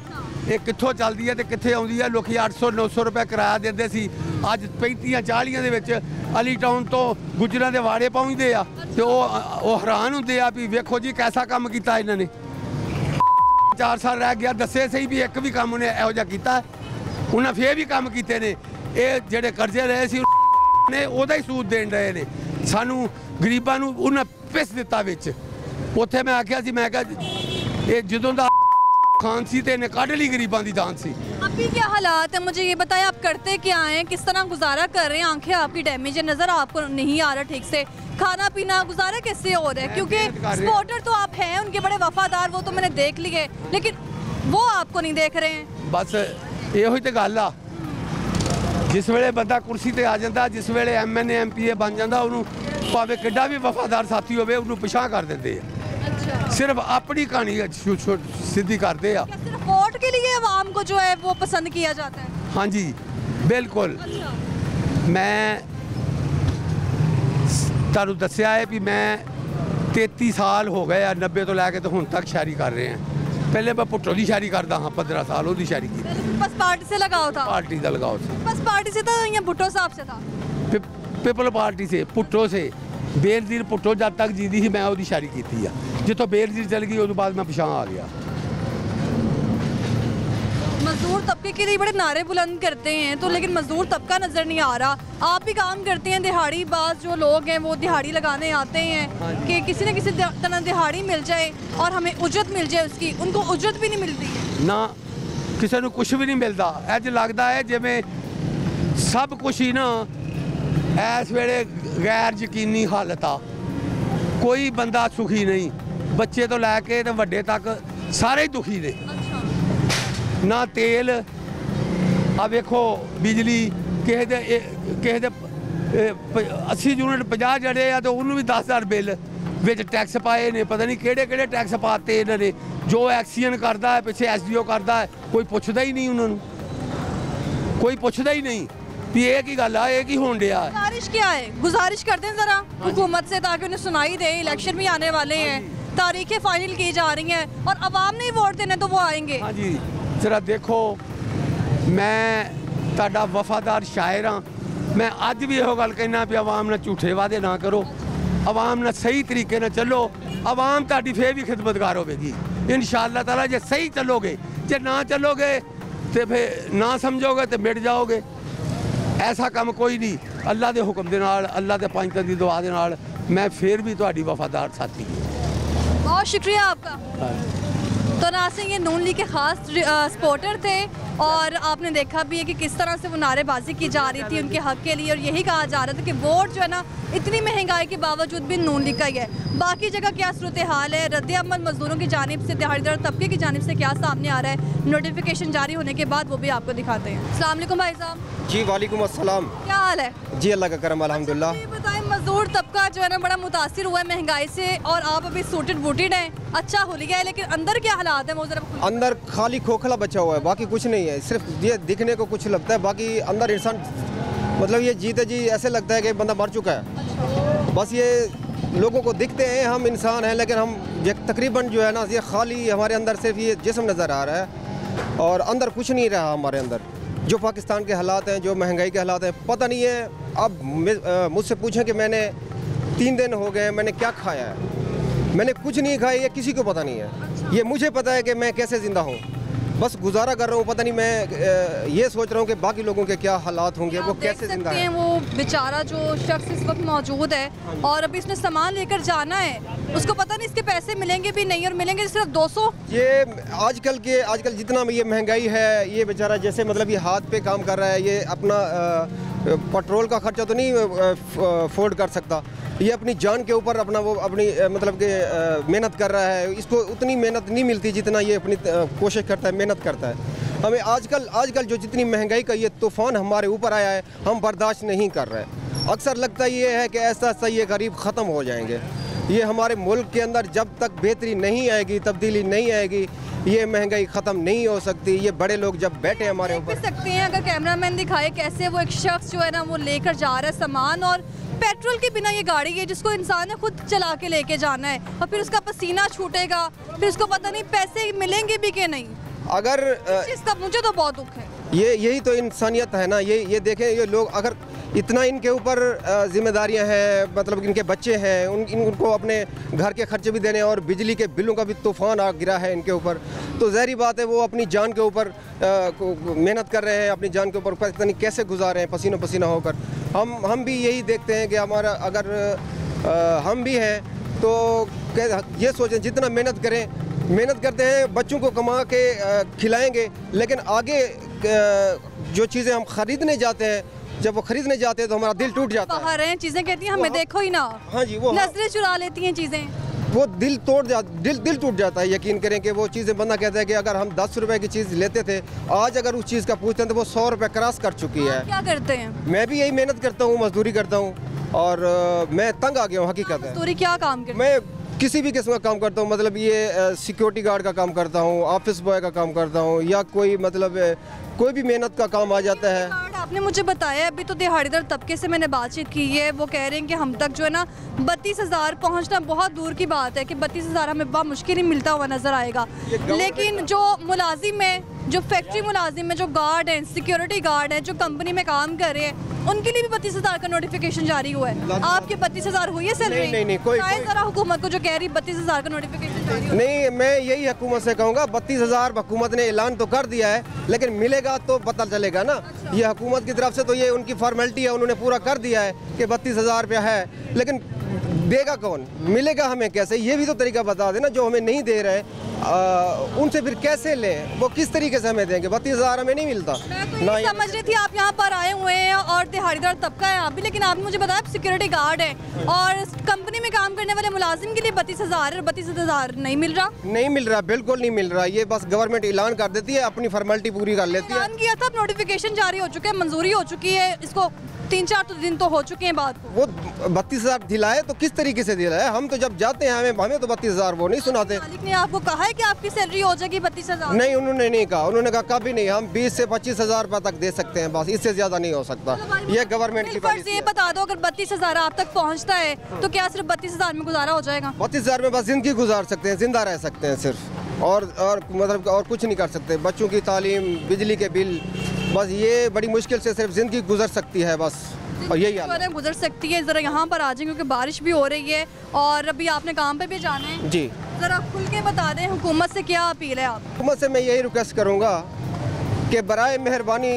ये कितों चलती है तो कितने आती है। लोग 800-900 रुपये किराया देते सी, अज 35-40 अली टाउन तो गुजरां दे वाड़े पहुँचते आ तो वो हैरान होंगे आ भी वेखो जी कैसा काम किया इन्होंने। 4 साल रह गया, दसे सही भी एक भी काम उन्हें यहो जिहा कीता, उन्हें फिर भी काम किए ने। ये जेडे कर्जे रहे सी ने ओदा ही सूद देन रहे ने सानू गरीबां नू, उन्हें पिस दिता विच। उत्थे मैं आख्या सी, मैं कहा जदों दा खान सी ते कढ़ ली गरीबां दी जान सी। अभी क्या हालात है मुझे ये बताएं, आप करते क्या हैं, किस तरह गुजारा कर रहे हैं? आंखें आपकी डैमेज है, नज़र आपको नहीं आ रहा ठीक से, खाना पीना गुजारा कैसे हो रहा है? क्योंकि सपोर्टर तो आप हैं उनके बड़े वफादार, वो तो मैंने देख लिए, लेकिन वो आपको नहीं देख रहे हैं। बस यो तो गल आ, जिस वेले बंदा कुर्सी ते आ जाता, जिस वेले MNA MPA बन जाता, उन्होंने भावें किड्डा भी वफादार साथी होवे उन्होंने पिछां कर देंगे। सिर्फ अपनी कहानी सीधी करते हैं। सिर्फ वोट के लिए आवाम को जो है वो पसंद किया जाता है? हाँ जी बिल्कुल। मैं तुहानू दस्या है भी मैं 33 साल हो गए 90 तो लैके तो हुण तक शायरी कर रहे हैं। पहले मैं भुट्टो की शायरी करता हाँ, 15 साल वो शायरी की। बस पार्टी से लगाओ था? पार्टी का लगाओ था। बस पार्टी से था या भुट्टो साहब से था? पीपल पार्टी से, भुट्टो से। बेनज़ीर भुट्टो जब तक जीदी ही मैं वो शायरी की है, जितों बेनज़ीर चल गई उस बाद मैं पिछां आ गया। मजदूर तबके के लिए बड़े नारे बुलंद करते हैं तो लेकिन मजदूर तबका नज़र नहीं आ रहा। आप भी काम करते हैं, दिहाड़ी बाज जो लोग हैं वो दिहाड़ी लगाने आते हैं कि किसी न किसी तरह दिहाड़ी मिल जाए और हमें उजरत मिल जाए उसकी, उनको उजरत भी नहीं मिलती ना, किसी को कुछ भी नहीं मिलता। अज लगता है जिवें सब कुछ ही ना इस वेले गैर यकीनी हालत आ, कोई बंदा सुखी नहीं, बच्चे तो लैके तो वड्डे तक सारे ही दुखी ने। ना तेल आ वेखो, बिजली किसी दे 80 यूनिट 50 जड़े आ तो उन्होंने भी 10,000 बिल विच टैक्स पाए ने, पता नहीं केड़े टैक्स पाते इन्होंने। जो एक्सीजन करता है पिछे SDO करता है, कोई पुछदा ही नहीं उन्होंने, कोई पुछदा ही नहीं भी ये की गल है, ये की होण दिया। गुजारिश क्या है, गुजारिश करते हैं ज़रा हुकूमत से ताकि उन्हें सुनाई दे, इलेक्शन भी आने वाले हैं, तारीखें फाइनल की जा रही हैं और अवाम नहीं वोट देने तो वो आएंगे। हाँ जी जरा देखो, मैं ताड़ा वफादार शायर हाँ, मैं अज भी यह गल कहना भी आवाम ने झूठे वादे ना करो, आवाम ने सही तरीके ना चलो, आवाम ताड़ी फिर भी खिदमतगार होगी इंशाअल्लाह ताला। जे सही चलोगे, जे ना चलोगे तो फिर ना समझोगे तो मिट जाओगे। ऐसा काम कोई नहीं, अल्लाह के हुक्म के नाल, अल्लाह के पंच की दुआ के नाल मैं फिर भी तुहाड़ी वफादार साथी। बहुत शुक्रिया आपका। तो नाज़रीन, ये नून लीग के ख़ास सपोर्टर थे और आपने देखा भी है कि किस तरह से वो नारेबाजी की जा रही थी उनके हक़ के लिए, और यही कहा जा रहा था कि वोट जो है ना इतनी महंगाई के बावजूद भी नून लीग का ही है। बाकी जगह क्या सूरत हाल है, रद्द-ए-अमल मज़दूरों की जानिब से, दिहाड़ीदार तबके की जानिब से क्या सामने आ रहा है, नोटिफिकेशन जारी होने के बाद वो भी आपको दिखाते हैं। अस्सलाम वालेकुम भाई साहब। जी वालेकुम अस्सलाम। क्या हाल है? जी अल्लाह का करम अल्हम्दुलिल्लाह। ये बताएं, मजदूर तबका जो है ना बड़ा मुतासिर हुआ है महंगाई से, और आप अभी सूटेड बूटेड हैं, अच्छा हुलिया है, लेकिन अंदर क्या हालात है वो जरा। अंदर खाली खोखला बचा हुआ है, बाकी कुछ नहीं है, सिर्फ ये दिखने को कुछ लगता है, बाकी अंदर इंसान मतलब ये जीते जी ऐसे लगता है कि बंदा मर चुका है। बस ये लोगों को दिखते हैं हम इंसान हैं, लेकिन हम ये तकरीबन जो है ना ये खाली हमारे अंदर सिर्फ ये जिस्म नज़र आ रहा है और अंदर कुछ नहीं रहा हमारे अंदर। जो पाकिस्तान के हालात हैं, जो महंगाई के हालात हैं, पता नहीं है। अब मुझसे पूछें कि मैंने 3 दिन हो गए मैंने क्या खाया है, मैंने कुछ नहीं खाया, ये किसी को पता नहीं है। ये मुझे पता है कि मैं कैसे ज़िंदा हूँ, बस गुजारा कर रहा हूँ। पता नहीं मैं ये सोच रहा हूँ कि बाकी लोगों के क्या हालात होंगे, वो कैसे जिंदा हैं। वो बेचारा जो शख्स इस वक्त मौजूद है और अभी इसने सामान लेकर जाना है, उसको पता नहीं इसके पैसे मिलेंगे भी नहीं, और मिलेंगे सिर्फ 200। ये आजकल जितना ये महंगाई है, ये बेचारा जैसे मतलब ये हाथ पे काम कर रहा है, ये अपना पेट्रोल का खर्चा तो नहीं अफोर्ड कर सकता, ये अपनी जान के ऊपर अपना वो अपनी मतलब कि मेहनत कर रहा है। इसको उतनी मेहनत नहीं मिलती जितना ये अपनी कोशिश करता है, मेहनत करता है। हमें आजकल जो जितनी महंगाई का ये तूफ़ान हमारे ऊपर आया है, हम बर्दाश्त नहीं कर रहे। अक्सर लगता ये है कि ऐसा ऐसा ये गरीब ख़त्म हो जाएंगे। ये हमारे मुल्क के अंदर जब तक बेहतरी नहीं आएगी, तब्दीली नहीं आएगी, ये महंगाई ख़त्म नहीं हो सकती। ये बड़े लोग जब बैठे हमारे ऊपर सकते हैं, अगर कैमरामैन दिखाए कैसे वो एक शख्स जो है ना वो लेकर जा रहा है सामान, और पेट्रोल के बिना ये गाड़ी है जिसको इंसान ने खुद चला के लेके जाना है, और फिर उसका पसीना छूटेगा, फिर उसको पता नहीं पैसे मिलेंगे भी कि नहीं। अगर इसका मुझे तो बहुत दुख है। यही तो इंसानियत है ना। ये देखें, ये लोग अगर इतना इनके ऊपर जिम्मेदारियां हैं, मतलब इनके बच्चे हैं, उनको अपने घर के खर्चे भी देने और बिजली के बिलों का भी तूफ़ान आ गिरा है इनके ऊपर, तो ज़ाहिर बात है वो अपनी जान के ऊपर मेहनत कर रहे हैं, अपनी जान के ऊपर पता नहीं कैसे गुजार रहे हैं पसीना पसीना होकर। हम भी यही देखते हैं कि हमारा अगर हम भी हैं तो ये सोचें जितना मेहनत करते हैं, बच्चों को कमा के खिलाएंगे, लेकिन आगे जो चीज़ें हम ख़रीदने जाते हैं, जब वो खरीदने जाते हैं तो हमारा दिल टूट जाता है। बाहर हैं चीज़ें कहती हैं हमें देखो ही ना। हाँ जी, वो नजरें चुरा लेती हैं चीज़ें, वो दिल टूट जाता है। यकीन करें कि वो चीज़ें बंदा कहता है कि अगर हम 10 रुपए की चीज़ लेते थे, आज अगर उस चीज़ का पूछते हैं तो वो 100 रुपए क्रॉस कर चुकी है। क्या करते हैं? मैं भी यही मेहनत करता हूँ, मजदूरी करता हूँ, और मैं तंग आ गया हूँ हकीकत है। मजदूरी क्या काम करते? मैं किसी भी किस्म का काम करता हूँ, मतलब ये सिक्योरिटी गार्ड का काम करता हूँ, ऑफिस बॉय का काम करता हूँ, या कोई मतलब कोई भी मेहनत का काम आ जाता है। आपने मुझे बताया अभी तो दिहाड़ीदार तबके से मैंने बातचीत की है, वो कह रहे हैं कि हम तक जो है ना 32,000 पहुंचना बहुत दूर की बात है, कि 32,000 हमें बहुत मुश्किल ही मिलता हुआ नजर आएगा। लेकिन जो मुलाजिम है, जो फैक्ट्री मुलाजिम है, जो गार्ड हैं, सिक्योरिटी गार्ड हैं, जो कंपनी में काम कर रहे हैं, उनके लिए भी 32,000 का नोटिफिकेशन जारी हुआ है। आपके 32,000 हुई है सैलरी? नहीं, कोई जरा हुकूमत को जो कह रही 32,000 का नोटिफिकेशन जारी हो। नहीं, मैं यही हुकूमत से कहूँगा 32,000 हुकूमत ने ऐलान तो कर दिया है, लेकिन मिलेगा तो पता चलेगा ना। ये हुकूमत की तरफ से तो ये उनकी फॉर्मेलिटी है, उन्होंने पूरा कर दिया है कि 32,000 रुपया है, लेकिन देगा कौन, मिलेगा हमें कैसे, ये भी तो तरीका बता देना। जो हमें नहीं दे रहे उनसे फिर कैसे लें, वो किस तरीके से हमें देंगे? 32,000 हमें नहीं मिलता। मैं तो ये समझ रही थी आप यहाँ पर आए हुए हैं और दिहाड़ीदार तबका है आप भी, लेकिन आपने मुझे बताया आप सिक्योरिटी गार्ड है और कंपनी में काम करने वाले मुलाजिम के लिए 32,000 और 32,000 नहीं मिल रहा। नहीं मिल रहा, बिल्कुल नहीं मिल रहा। ये बस गवर्नमेंट ऐलान कर देती है, अपनी फॉर्मेलिटी पूरी कर लेती है। ऐलान किया था, नोटिफिकेशन जारी हो चुके हैं, मंजूरी हो चुकी है, इसको 3-4 दिन तो हो चुके हैं बात को। वो 32,000 दिलाए तो किस तरीके से दिलाए? हम तो जब जाते हैं हमें तो 32,000 वो नहीं सुनाते। मालिक ने आपको कहा है कि आपकी सैलरी हो जाएगी 32,000? नहीं, उन्होंने नहीं कहा। उन्होंने कहा कभी नहीं, हम 20 से 25,000 रुपए तक दे सकते हैं, बस इससे ज्यादा नहीं हो सकता। ये गवर्नमेंट की पॉलिसी है। ये बता दो, अगर 32,000 आप तक पहुँचता है तो क्या सिर्फ 32,000 में गुजारा हो जाएगा? 32,000 में बस जिंदगी गुजार सकते हैं, जिंदा रह सकते हैं सिर्फ, और मतलब और कुछ नहीं कर सकते। बच्चों की तालीम, बिजली के बिल, बस ये बड़ी मुश्किल से सिर्फ जिंदगी गुजर सकती है बस, और यही हाल है। गुजर सकती है। ज़रा यहाँ पर आ जाए क्योंकि बारिश भी हो रही है और अभी आपने काम पे भी जाना है। जी, ज़रा खुल के बता दें हुकूमत से क्या अपील है आप? हुकूमत से मैं यही रिक्वेस्ट करूँगा कि बराए मेहरबानी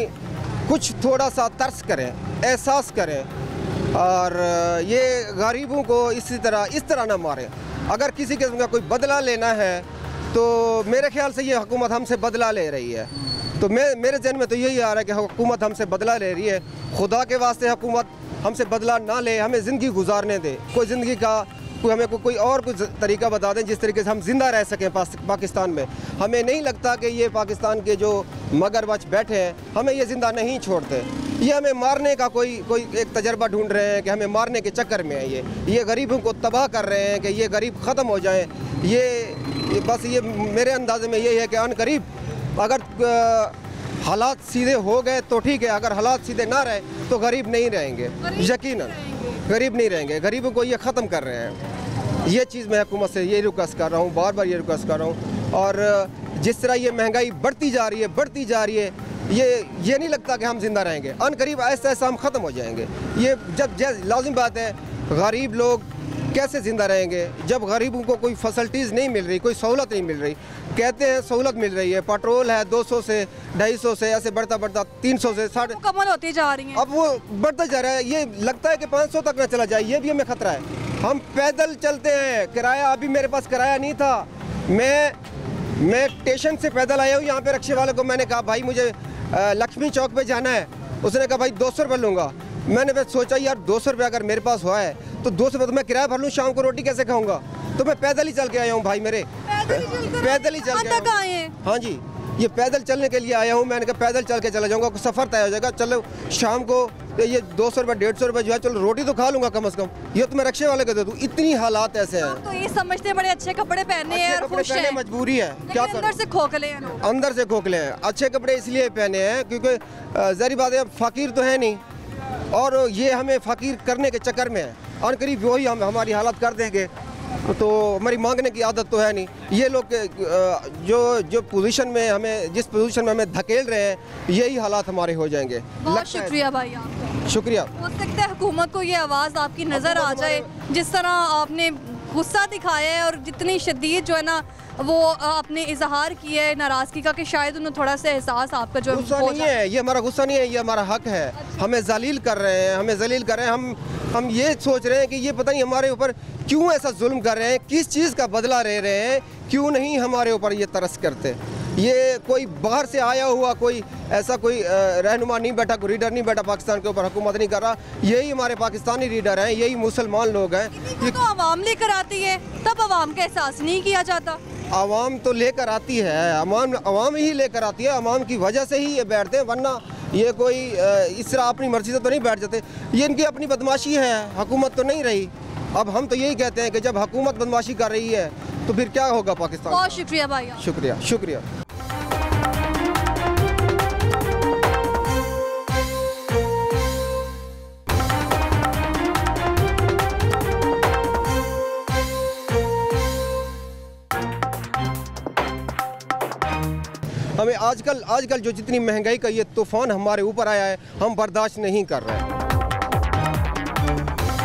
कुछ थोड़ा सा तर्स करें, एहसास करें, और ये गरीबों को इस तरह ना मारें। अगर किसी किस्म का कोई बदला लेना है तो मेरे ख्याल से ये हुकूमत हमसे बदला ले रही है। तो मेरे जहन में तो यही आ रहा है कि हुकूमत हमसे बदला ले रही है। खुदा के वास्ते हुकूमत हमसे बदला ना ले, हमें ज़िंदगी गुजारने दे। कोई ज़िंदगी का हमें कोई और कुछ तरीका बता दें जिस तरीके से हम जिंदा रह सकें पाकिस्तान में। हमें नहीं लगता कि ये पाकिस्तान के जो मगरमच्छ बैठे हैं हमें ये ज़िंदा नहीं छोड़ते। ये हमें मारने का कोई एक तजर्बा ढूंढ रहे हैं कि हमें मारने के चक्कर में है। ये गरीबों को तबाह कर रहे हैं कि ये गरीब ख़त्म हो जाएं। ये बस ये मेरे अंदाजे में यही है कि अनकरीब अगर हालात सीधे हो गए तो ठीक है, अगर हालात सीधे ना रहे तो गरीब नहीं रहेंगे, यकीनन गरीब नहीं रहेंगे। गरीबों को ये ख़त्म कर रहे हैं। ये चीज़ मैं हुकूमत से ये रिक्वेस्ट कर रहा हूँ, बार बार ये रिक्वेस्ट कर रहा हूँ। और जिस तरह ये महंगाई बढ़ती जा रही है, ये नहीं लगता कि हम जिंदा रहेंगे। अनकरीब ऐसा ऐसा हम ख़त्म हो जाएंगे। ये जब लाजिम बात है, गरीब लोग कैसे ज़िंदा रहेंगे जब गरीबों को कोई फैसिलिटीज़ नहीं मिल रही, कोई सहूलत नहीं मिल रही। कहते हैं सहूलत मिल रही है, पेट्रोल है 200 से 250 से ऐसे बढ़ता 300 से 60 कमल होती जा रही है। अब वो बढ़ता जा रहा है। ये लगता है कि 500 तक ना चला जाए, ये भी हमें खतरा है। हम पैदल चलते हैं, किराया अभी मेरे पास किराया नहीं था। मैं स्टेशन से पैदल आया हूँ। यहाँ पे रिक्शे वाले को मैंने कहा भाई मुझे लक्ष्मी चौक पे जाना है। उसने कहा भाई 200 रुपये लूँगा। मैंने फिर सोचा यार 200 रुपये अगर मेरे पास हुआ है तो 200 रुपये तो मैं किराया भर लूँ, शाम को रोटी कैसे खाऊंगा। तो मैं पैदल ही चल के आया हूँ भाई, मेरे पैदल ही चल के आए हैं। हाँ जी, ये पैदल चलने के लिए आया हूँ। मैंने कहा पैदल चल के चला जाऊँगा, सफ़र तय हो जाएगा। चलो शाम को ये 200 रुपये 150 रुपये जो है, चलो रोटी तो खा लूँगा कम से कम। ये तो मैं रिक्शे वाले को दे दूँ। इतनी हालात ऐसे हैं। तो ये समझते बड़े अच्छे कपड़े पहने हैं और खुश हैं, मजबूरी है। क्या अंदर से खोखले हैं, अंदर से खोखले हैं। अच्छे कपड़े इसलिए पहने हैं क्योंकि ज़ाहिर बात है फ़कीर तो है नहीं, और ये हमें फ़कीर करने के चक्कर में है। और करीब वही हम हमारी हालत कर देंगे, तो हमारी मांगने की आदत तो है नहीं। ये लोग जो पोजीशन में हमें, जिस पोजीशन में हमें धकेल रहे हैं, यही हालात हमारे हो जाएंगे। बहुत शुक्रिया भाई आपका, शुक्रिया। हो सकता है हुकूमत को ये आवाज़ आपकी नज़र आ जाए, जिस तरह आपने गुस्सा दिखाया है और जितनी शदीद जो है ना वो आपने इजहार किया है नाराज़गी का, कि शायद उन्हें थोड़ा सा एहसास आपका जो गुस्सा नहीं है, ये हमारा गुस्सा नहीं है, ये हमारा हक है। हमें जलील कर रहे हैं, हमें जलील कर रहे हैं। हम ये सोच रहे हैं कि ये पता नहीं हमारे ऊपर क्यों ऐसा जुल्म कर रहे हैं, किस चीज़ का बदला ले रहे हैं, क्यों नहीं हमारे ऊपर ये तरस करते। ये कोई बाहर से आया हुआ कोई ऐसा कोई रहनुमा नहीं बैठा, कोई रीडर नहीं बैठा पाकिस्तान के ऊपर, हुकूमत नहीं कर रहा। यही हमारे पाकिस्तानी रीडर हैं, यही मुसलमान लोग हैं। ये तो आवाम लेकर आती है, तब आवाम का एहसास नहीं किया जाता। आवाम तो लेकर आती है, आवाम ही लेकर आती है। आवाम की वजह से ही ये बैठते हैं, वरना ये कोई इस तरह अपनी मर्जी से तो नहीं बैठ जाते। ये इनकी अपनी बदमाशी है, हुकूमत तो नहीं रही। अब हम तो यही कहते हैं कि जब हुकूमत बदमाशी कर रही है तो फिर क्या होगा पाकिस्तान। बहुत शुक्रिया भाई। शुक्रिया शुक्रिया। हमें आजकल जो जितनी महंगाई का ये तूफान हमारे ऊपर आया है, हम बर्दाश्त नहीं कर रहे हैं।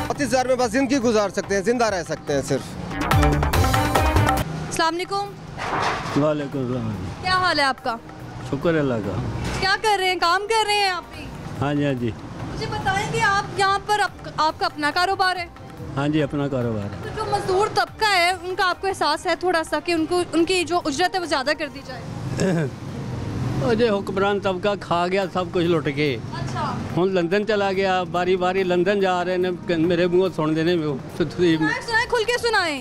25,000 में बस ज़िंदगी गुजार सकते हैं, जिंदा रह सकते हैं सिर्फ। अस्सलाम वालेकुम। वालेकुम सलाम। क्या हाल है आपका? शुक्र अल्लाह का। क्या कर रहे हैं, काम कर रहे हैं आप भी? हाँ जी, हाँ जी। मुझे बताएं कि आप यहाँ पर आपका अपना कारोबार है? हाँ जी, अपना कारोबार है। तो जो मजदूर तबका है उनका आपको एहसास है थोड़ा सा कि उनकी जो उजरत है वो ज़्यादा कर दी जाए? जो हुक्मरान तबका खा गया सब कुछ लुट के। अच्छा। हूँ लंदन चला गया, बारी बारी लंदन जा रहे हैं, मेरे मुँह सुन देने सुनाए, खुल के सुनाए,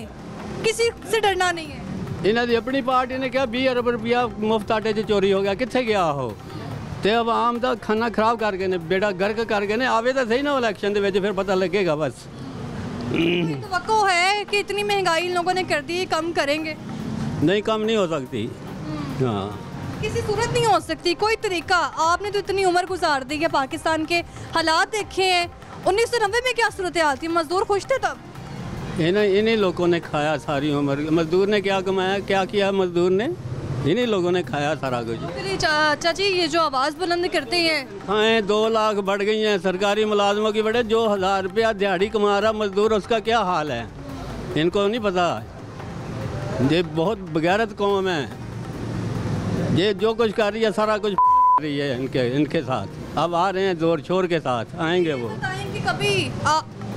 किसी से डरना नहीं है। इन्हों की अपनी पार्टी ने कहा 20 अरब रुपया मुफ्त आटे च चोरी हो गया, कितने गया हो। तो आवाम का खाना खराब कर गए ने, बेड़ा गर्क कर गए ने। आवे तो सही ना इलेक्शन के फिर पता लगेगा। बस तो है कि इतनी महंगाई इन लोगों ने कर दी, कम करेंगे? नहीं, कम नहीं हो सकती। हाँ, किसी सूरत नहीं हो सकती, कोई तरीका। आपने तो इतनी उम्र गुजार दी है, पाकिस्तान के हालात देखे हैं। 1990 में क्या सूरत हाल थी, मजदूर खुश थे तब? इन्हीं लोगों ने खाया सारी उम्र। मजदूर ने क्या कमाया, क्या किया मजदूर ने? इन्हीं लोगों ने खाया सारा कुछ। चाचा जी, ये जो आवाज़ बुलंद करते हैं, हाँ 2 लाख बढ़ गई हैं सरकारी मुलाजमों की। बड़े जो 1000 रुपया दिहाड़ी कमा रहा मजदूर, उसका क्या हाल है, इनको नहीं पता। ये बहुत बगैरत कौम है, ये जो कुछ कर रही है सारा कुछ रही है इनके साथ। अब आ रहे हैं जोर शोर के साथ, आएंगे वो। बताएं कि कभी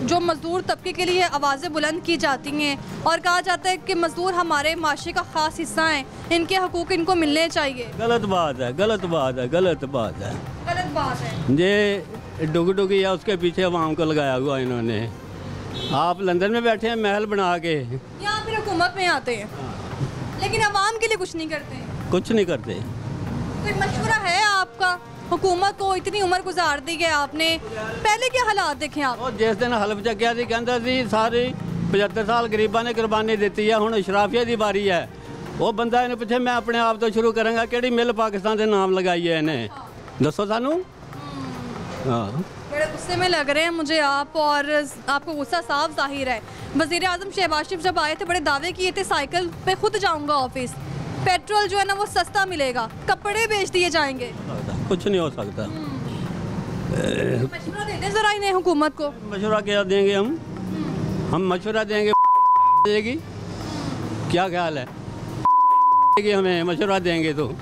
जो मजदूर तबके के लिए आवाज़ें बुलंद की जाती हैं और कहा जाता है कि मजदूर हमारे माशरे का ख़ास हिस्सा हैं, इनके हकूक़ इनको मिलने चाहिए। गलत बात है, गलत बात है, गलत बात है, गलत बात है। ये डुगडुगी या उसके पीछे अवाम को लगाया हुआ इन्होंने। आप लंदन में बैठे हैं महल बना के, यहाँ फिर हुकूमत में आते हैं लेकिन आवाम के लिए कुछ नहीं करते हैं। कुछ नहीं करते। कोई मशवरा है आपका? हुकूमत को इतनी उम्र गुजार दी है आपने, पहले क्या हालात देखे आप? और जिस दिन हल्फ जगह सी कहता सी सारी 75 साल गरीबा ने कुर्बानी दी है, हुण शराफिया की बारी है। वो बंदा इन्हें पूछे मैं अपने आप तो शुरू करांगा, किहड़ी मिल पाकिस्तान के नाम लगाई है इन्हें, दसो सानू। हाँ, बड़े गुस्से में लग रहे हैं मुझे आप, और आपको गुस्सा साफ जाहिर है। वज़ीर आज़म शहबाज शरीफ जब आए थे बड़े दावे किए थे साइकिल पे खुद जाऊंगा ऑफिस, पेट्रोल जो है ना वो सस्ता मिलेगा, कपड़े बेच दिए जाएंगे। कुछ नहीं हो सकता। मशवरा देते ज़रा इन्हें हुकूमत को। मशवरा क्या देंगे हम मशवरा देंगे देगी, क्या ख्याल है? हमें मशवरा देंगे तो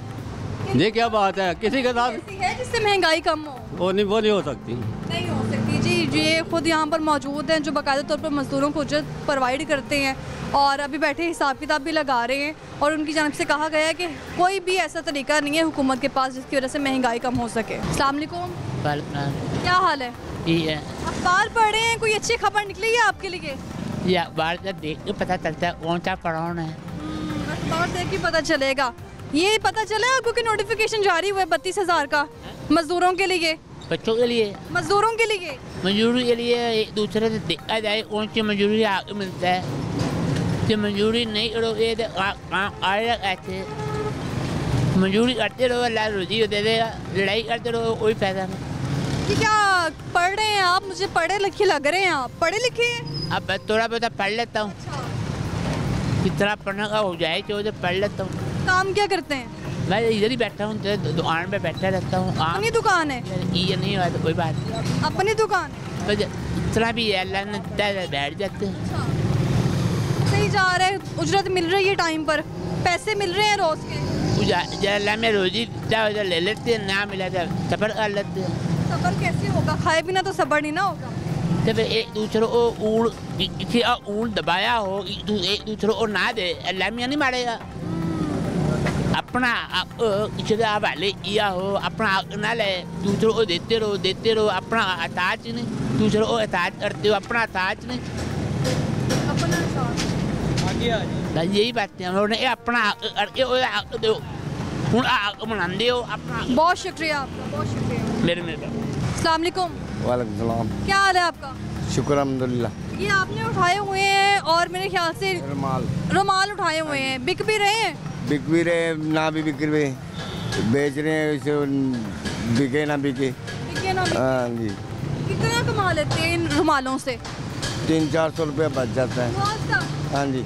ये क्या बात है? किसी के साथ है जिससे महंगाई कम हो? वो नहीं हो सकती। नहीं हो सकती जी। ये खुद यहाँ पर मौजूद हैं जो बाकायदा तौर पर मजदूरों को उजरत प्रोवाइड करते हैं और अभी बैठे हिसाब किताब भी लगा रहे हैं, और उनकी जानब से कहा गया है कि कोई भी ऐसा तरीका नहीं है हुकूमत के पास जिसकी वजह से महंगाई कम हो सके। अस्सलाम वालेकुम। क्या हाल है? ठीक है। अखबार पढ़ रहे हैं, कोई अच्छी खबर निकली है आपके लिए? ये अखबार से देख के पता चलता है कौन सा पढ़ान है। अखबार देख के पता चलेगा। ये पता चला आपको कि नोटिफिकेशन जारी हुआ है 32,000 का मजदूरों के लिए? बच्चों के लिए, मजदूरों के लिए, मजदूरी के लिए एक दूसरे से देखा जाए कौन सी मजदूरी आगे मिलता है। जो मजदूरी नहीं करोगे तो काम आएगा कैसे? मजदूरी करते रहो, अल्लाह रोजी दे देगा, लड़ाई करते रहो कोई फायदा नहीं। कि क्या पढ़ रहे हैं आप? मुझे पढ़े लिखे लग रहे हैं आप, पढ़े लिखे हैं? अब बस थोड़ा बहुत पढ़ लेता हूँ, कितना पढ़ने का हो जाए तो पढ़ लेता हूँ। काम क्या करते हैं? मैं इधर ही बैठा हूँ, दुकान पे बैठा रहता हूँ। अपनी दुकान है? ये नहीं हुआ तो कोई बात नहीं, अपनी दुकान तो इतना भी है, अल्लाह ने बैठ जाते हैं। सही जा रहा है, उजरत मिल रही है टाइम पर, पैसे मिल रहे हैं रोज के? अल्लाह में रोजी ले लेते हैं, ना मिला तो सफर कर लेते हैं। सफर कैसे होगा? खाए बिना तो सफर नहीं ना होगा। जब एक दूसरे को किसी का ऊँट दबाया हो, एक दूसरे को ना दे, अल्लाह में नहीं मारेगा। अपना किसी के हवाले किया हो, अपना ना ले, दूसरों को देते रहो, अपना अताज नहीं, दूसरों को अताज करते हो, अपना अताज नहीं। यही बात है, उन्होंने अपना करके दो, मनाते हो अपना। बहुत शुक्रिया आपका, बहुत शुक्रिया। मेरे अस्सलाम वालेकुम। वालेकुम सलाम। क्या हाल है आपका? शुक्र अल्हम्दुलिल्लाह। ये आपने उठाए हुए हैं और मेरे ख्याल से रुमाल उठाए हुए हैं, बिक भी रहे हैं? बिक भी रहे, ना भी बिक रहे, बेच रहे हैं, इसे बिके ना बिके। हाँ जी। कितना कमा लेते हैं इन रुमालों से? 300-400 रुपया बच जाता है। रोज का? हाँ जी।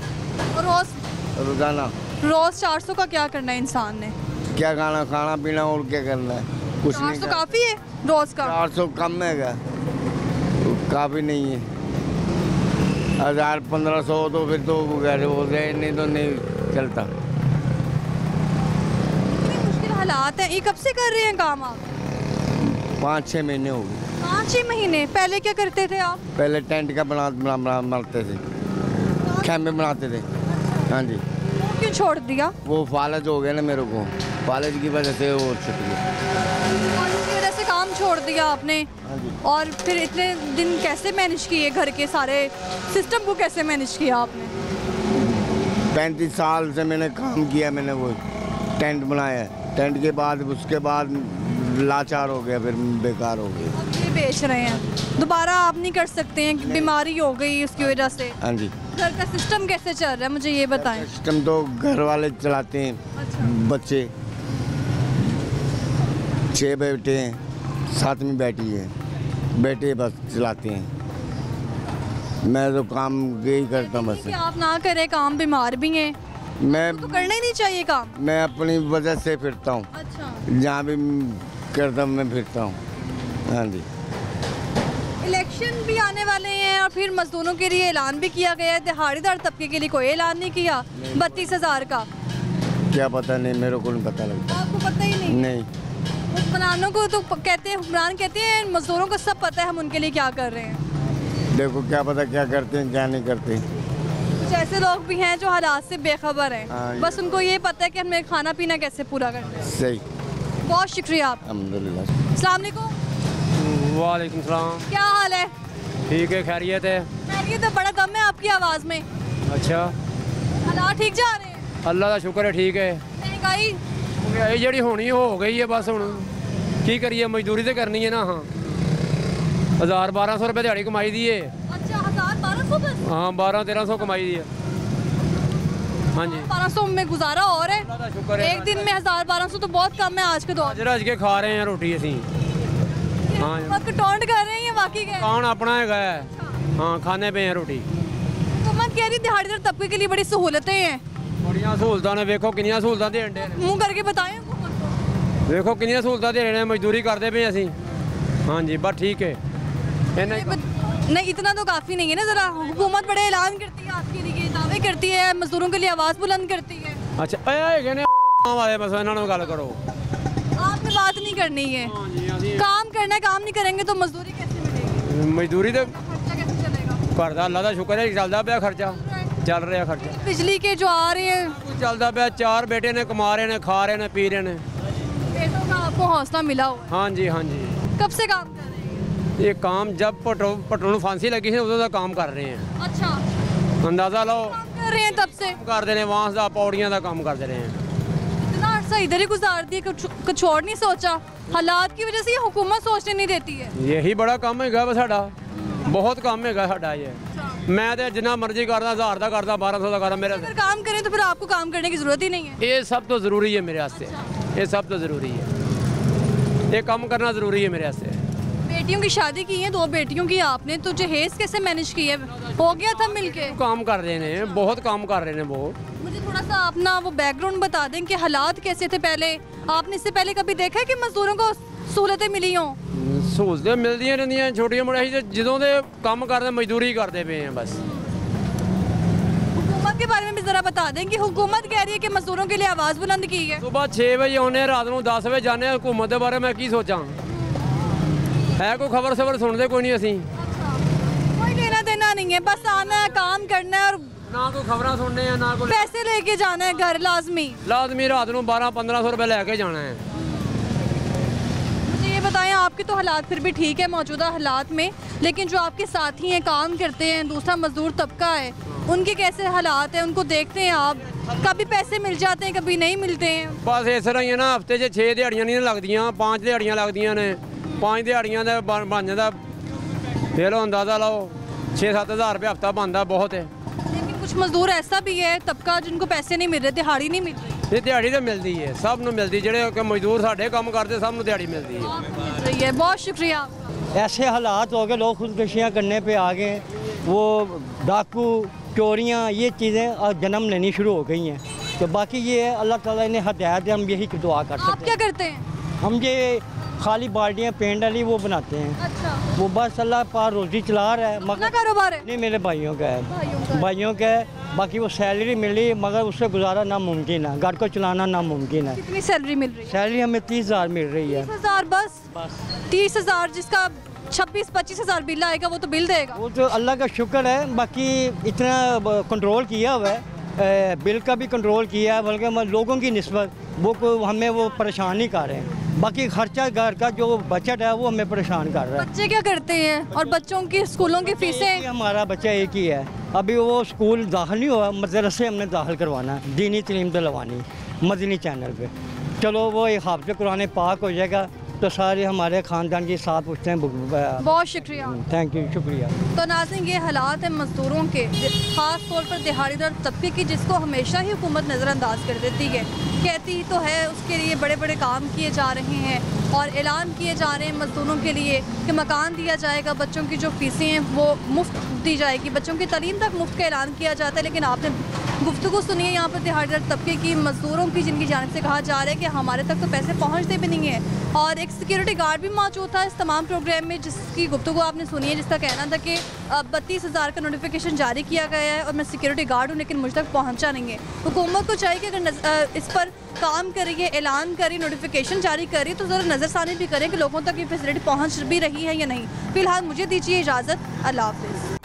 रोजाना। रोज 400 का क्या करना है इंसान ने? क्या खाना पीना और क्या करना है? कुछ नहीं। 400 काफी है रोज का? 400 कम है क्या? काफी नहीं है। 1000-1500 तो फिर तो घर हो गए, नहीं तो नहीं चलता। हालात है। ये कब से कर रहे हैं काम आप? 5-6 महीने हो गए। 5-6 महीने? पहले क्या करते थे आप? पहले टेंट का बनाते थे, खैमे बनाते थे। हाँ जी। क्यों छोड़ दिया? वो फालज हो गया ना मेरे को, फालज की वजह से वो छूट गया। फालज की वजह से काम छोड़ दिया आपने? हाँ जी। और फिर इतने दिन कैसे मैनेज किए? घर के सारे सिस्टम को कैसे मैनेज किया आपने? 35 साल से मैंने काम किया, मैंने वो टेंट बनाया। टेंट के बाद उसके बाद लाचार हो गया, फिर बेकार हो गया। ये बेच रहे हैं, दोबारा आप नहीं कर सकते हैं, बीमारी हो गई उसकी वजह से। हाँ जी। घर का सिस्टम कैसे चल रहा है मुझे ये बताएं? सिस्टम तो घर वाले चलाते हैं। अच्छा। बच्चे 6 बेटे हैं, 7 में बैठी है, बेटे बस चलाते हैं। मैं तो काम यही करता हूँ बस। आप ना करें काम, बीमार भी हैं, मैं तो करना ही नहीं चाहिए काम। मैं अपनी वजह से फिरता हूँ। अच्छा। जहाँ भी करता हूँ मैं फिरता हूँ। हाँ जी। इलेक्शन भी आने वाले हैं और फिर मजदूरों के लिए ऐलान भी किया गया है, दिहाड़ीदार तबके के लिए कोई ऐलान नहीं किया 32,000 का। क्या पता नहीं, मेरे को नहीं पता लगता। आपको पता ही नहीं? नहीं। हुक्मरानों को तो कहते हैं, हुक्मरान कहते हैं मजदूरों को सब पता है हम उनके लिए क्या कर रहे हैं। देखो क्या पता क्या करते हैं क्या नहीं करते। कुछ ऐसे लोग भी हैं जो हालात से बेखबर हैं, बस उनको ये पता है कि हमें खाना पीना कैसे पूरा करना है। सही। बहुत शुक्रिया आप। अल्हम्दुलिल्लाह। अस्सलाम वालेकुम। वालेकुम सलाम। क्या हाल है? ठीक है, खैरियत है। खैरियत है, बड़ा दम है आपकी आवाज़ में। अच्छा, हालात ठीक जा रहे हैं? अल्लाह का शुक्र है, ठीक है। महंगाई महंगाई जी होनी हो गई है, बस हुण की करिए, मजदूरी तो करनी है ना। हाँ, 1000-1200 रुपये दिहाड़ी कमाई दी है। अच्छा, 1000-1200 बस? हाँ, 1200-1300 कमाई दी है। हाँ जी, 1200 में गुजारा और है। शुक्र है। एक दिन में 1000-1200 तो बहुत कम है आज के दौर में। रज के खा रहे हैं रोटी असी। हाँ, आपको टॉन्ट कर रहे हैं ये वाकई है? कौन अपना है? हाँ, खाने पे हैं रोटी। हुकूमत कह रही दिहाड़ीदार तबके के लिए बड़ी सहूलतें हैं। बड़ियां सहूलतां ने, देखो कितनी सहूलतां देन दे ने। मुँह करके बताएं हुकूमत को। देखो कितनी सहूलतां दे रहे हैं, मजदूरी करते पे असी। हाँ जी, बस ठीक है। नहीं, इतना तो काफ़ी नहीं है ना। ज़रा हुकूमत बड़े ऐलान करती है आपके लिए, दावे करती है, मजदूरों के लिए आवाज़ बुलंद करती है। अच्छा, वाले बस इन्होंने गल करो। आपने बात नहीं करनी है, काम करना है। काम नहीं करेंगे तो मजदूरी कैसे मिलेगी? मजदूरी तो खर्चा कैसे चलेगा? घर का अल्लाह का शुक्र है, चलता पाया खर्चा, चल रहा खर्चा। बिजली के जो आ रहे हैं चलता पाया, 4 बेटे ने, कमा रहे ने, खा रहे ने, पी रहे ने। बेटों का आपको हौसला मिला हुआ? हाँ जी, हाँ जी। कब से काम कर रहे हैं? ये काम जब पटरों फांसी लगी थी उदों का काम कर रहे हैं। अच्छा, अंदाजा लो। काम कर रहे हैं तब से? करते हैं वांस का, पौड़ियां का काम करते रहे हैं। इतना अर्सा इधर ही गुजार दिया, कुछ और नहीं सोचा? हालात की वजह से ये हुकूमत सोचने नहीं देती है। यही बड़ा काम है साडा, बहुत काम है साडा ये। मैं तो जितना मर्जी करदा, 1000 का करदा, 1200 का करदा। मेरा अगर काम करें तो फिर आपको काम करने की जरूरत ही नहीं है। ये सब तो ज़रूरी है मेरे वास्ते, ये सब तो ज़रूरी है, ये काम करना ज़रूरी है मेरे वास्ते। बेटियों की शादी की है, 2 बेटियों की आपने, तो जहेज कैसे मैनेज किया? हो गया था मिलके? काम कर रहे हैं, बहुत काम कर रहे हैं वो। मुझे थोड़ा सा अपना वो बैकग्राउंड बता दें कि हालात कैसे थे पहले। आपने इससे पहले कभी देखा है कि मजदूरों को सहूलतें मिली हों? सहूलतें मिलती रहंदियां, छोटियां मोटियां, जो दे काम करते मजदूरी करते पे हैं बस। हुकूमत के बारे में भी जरा बता दें कि हुकूमत कह रही है कि मजदूरों के लिए आवाज़ बुलंद की है। सुबह 6 बजे आने, रात को 10 बजे जाने। हुकूमत के बारे में की सोचा है? कोई खबर सबर सुनते कोई नहीं असी। कोई लेना देना नहीं है, बस आना है, काम करना है और ना कोई खबर सुनने हैं, ना कोई पैसे लेके जाना है घर। लाजमी रात को 1200-1500 रुपये लेके जाना है। मुझे ये बताएं, आपके तो हालात फिर भी ठीक है मौजूदा हालात में, लेकिन जो आपके साथी हैं, काम करते हैं, दूसरा मजदूर तबका है, उनके कैसे हालात हैं? उनको देखते हैं आप? कभी पैसे मिल जाते हैं, कभी नहीं मिलते हैं। बस इस तरह ही है ना, हफ्ते 6 दिहाड़ियां नहीं लगदियां, 5 दिहाड़ियां लगदियां ने। 5 दिहाड़ियां का बन जाता, फिर अंदाजा लाओ 6-7 हज़ार रुपये हफ्ता बनता, बहुत है। लेकिन कुछ मजदूर ऐसा भी है तबका जिनको पैसे नहीं मिल रहे, दिहाड़ी नहीं मिल रही। ये दिहाड़ी तो मिलती है, सब नूं मिलती, जेडे मजदूर साढ़े काम करते सब नूं दिहाड़ी मिलती है। बहुत शुक्रिया। ऐसे हालात हो गए, लोग खुदकुशियाँ करने पे आ गए, वो डाकू चोरियाँ, ये चीज़ें अब जन्म लेनी शुरू हो गई हैं। तो बाकी ये है, अल्लाह ताला ने हदायत है, हम यही दुआ कर सकते हैं। आप क्या करते हैं? हम ये खाली बाल्टियाँ पेंट वाली वो बनाते हैं। अच्छा। वो बस अल्लाह पार रोजी चला रहा है। मगर कारोबार है? नहीं, मेरे भाइयों का है, भाइयों का है। बाकी वो सैलरी मिल रही है, मगर उससे गुजारा नामुमकिन है, घर को चलाना नामुमकिन है। कितनी सैलरी मिल रही है? सैलरी हमें 30,000 मिल रही है। 30,000 बस? 30,000 जिसका 26-25 हज़ार बिल आएगा वो तो बिल देगा। वो तो अल्लाह का शुक्र है, बाकी इतना कंट्रोल किया हुआ है, बिल का भी कंट्रोल किया है, बल्कि लोगों की निस्बत वो हमें वो परेशान नहीं कर रहे हैं। बाकी खर्चा घर का जो बजट है वो हमें परेशान कर रहा है। बच्चे क्या करते हैं और बच्चों की स्कूलों की फीसें? हमारा बच्चा एक ही है, अभी वो स्कूल दाखिल नहीं हुआ, मदरसे हमने दाखिल करवाना है, दीनी तलीम दिलवानी मदनी चैनल पे। चलो वो एक हाफ़िज़ कुरान पाक हो जाएगा तो सारे हमारे ख़ानदान के साथ पूछते हैं। बहुत शुक्रिया, थैंक यू, शुक्रिया। तो नाज़रीन, ये हालात हैं मज़दूरों के, ख़ास तौर पर दिहाड़ीदार तबके की, जिसको हमेशा ही हुकूमत नज़रअंदाज कर देती है। कहती ही तो है उसके लिए बड़े बड़े काम किए जा रहे हैं और ऐलान किए जा रहे हैं मज़दूरों के लिए कि मकान दिया जाएगा, बच्चों की जो फ़ीसें हैं वो मुफ्त दी जाएगी, बच्चों की तालीम तक मुफ्त का ऐलान किया जाता है। लेकिन आपने गुफ्तगू सुनिए यहाँ पर दिहाड़ीदार तबके की, मजदूरों की, जिनकी जानिब से कहा जा रहा है कि हमारे तक तो पैसे पहुँचते भी नहीं है। और एक सिक्योरिटी गार्ड भी मौजूद था इस तमाम प्रोग्राम में, जिसकी गुफ्तगू आपने सुनी है, जिसका कहना था कि 32,000 का नोटिफिकेशन जारी किया गया है और मैं सिक्योरिटी गार्ड हूँ लेकिन मुझ तक पहुँचा नहीं है। हुकूमत को चाहिए कि अगर इस पर काम करिए, ऐलान करिए, नोटिफिकेशन जारी करिए तो ज़रा नज़रसानी भी करें कि लोगों तक ये फैसिलिटी पहुँच भी रही है या नहीं। फ़िलहाल मुझे दीजिए इजाज़त, अल्लाह हाफ़िज़।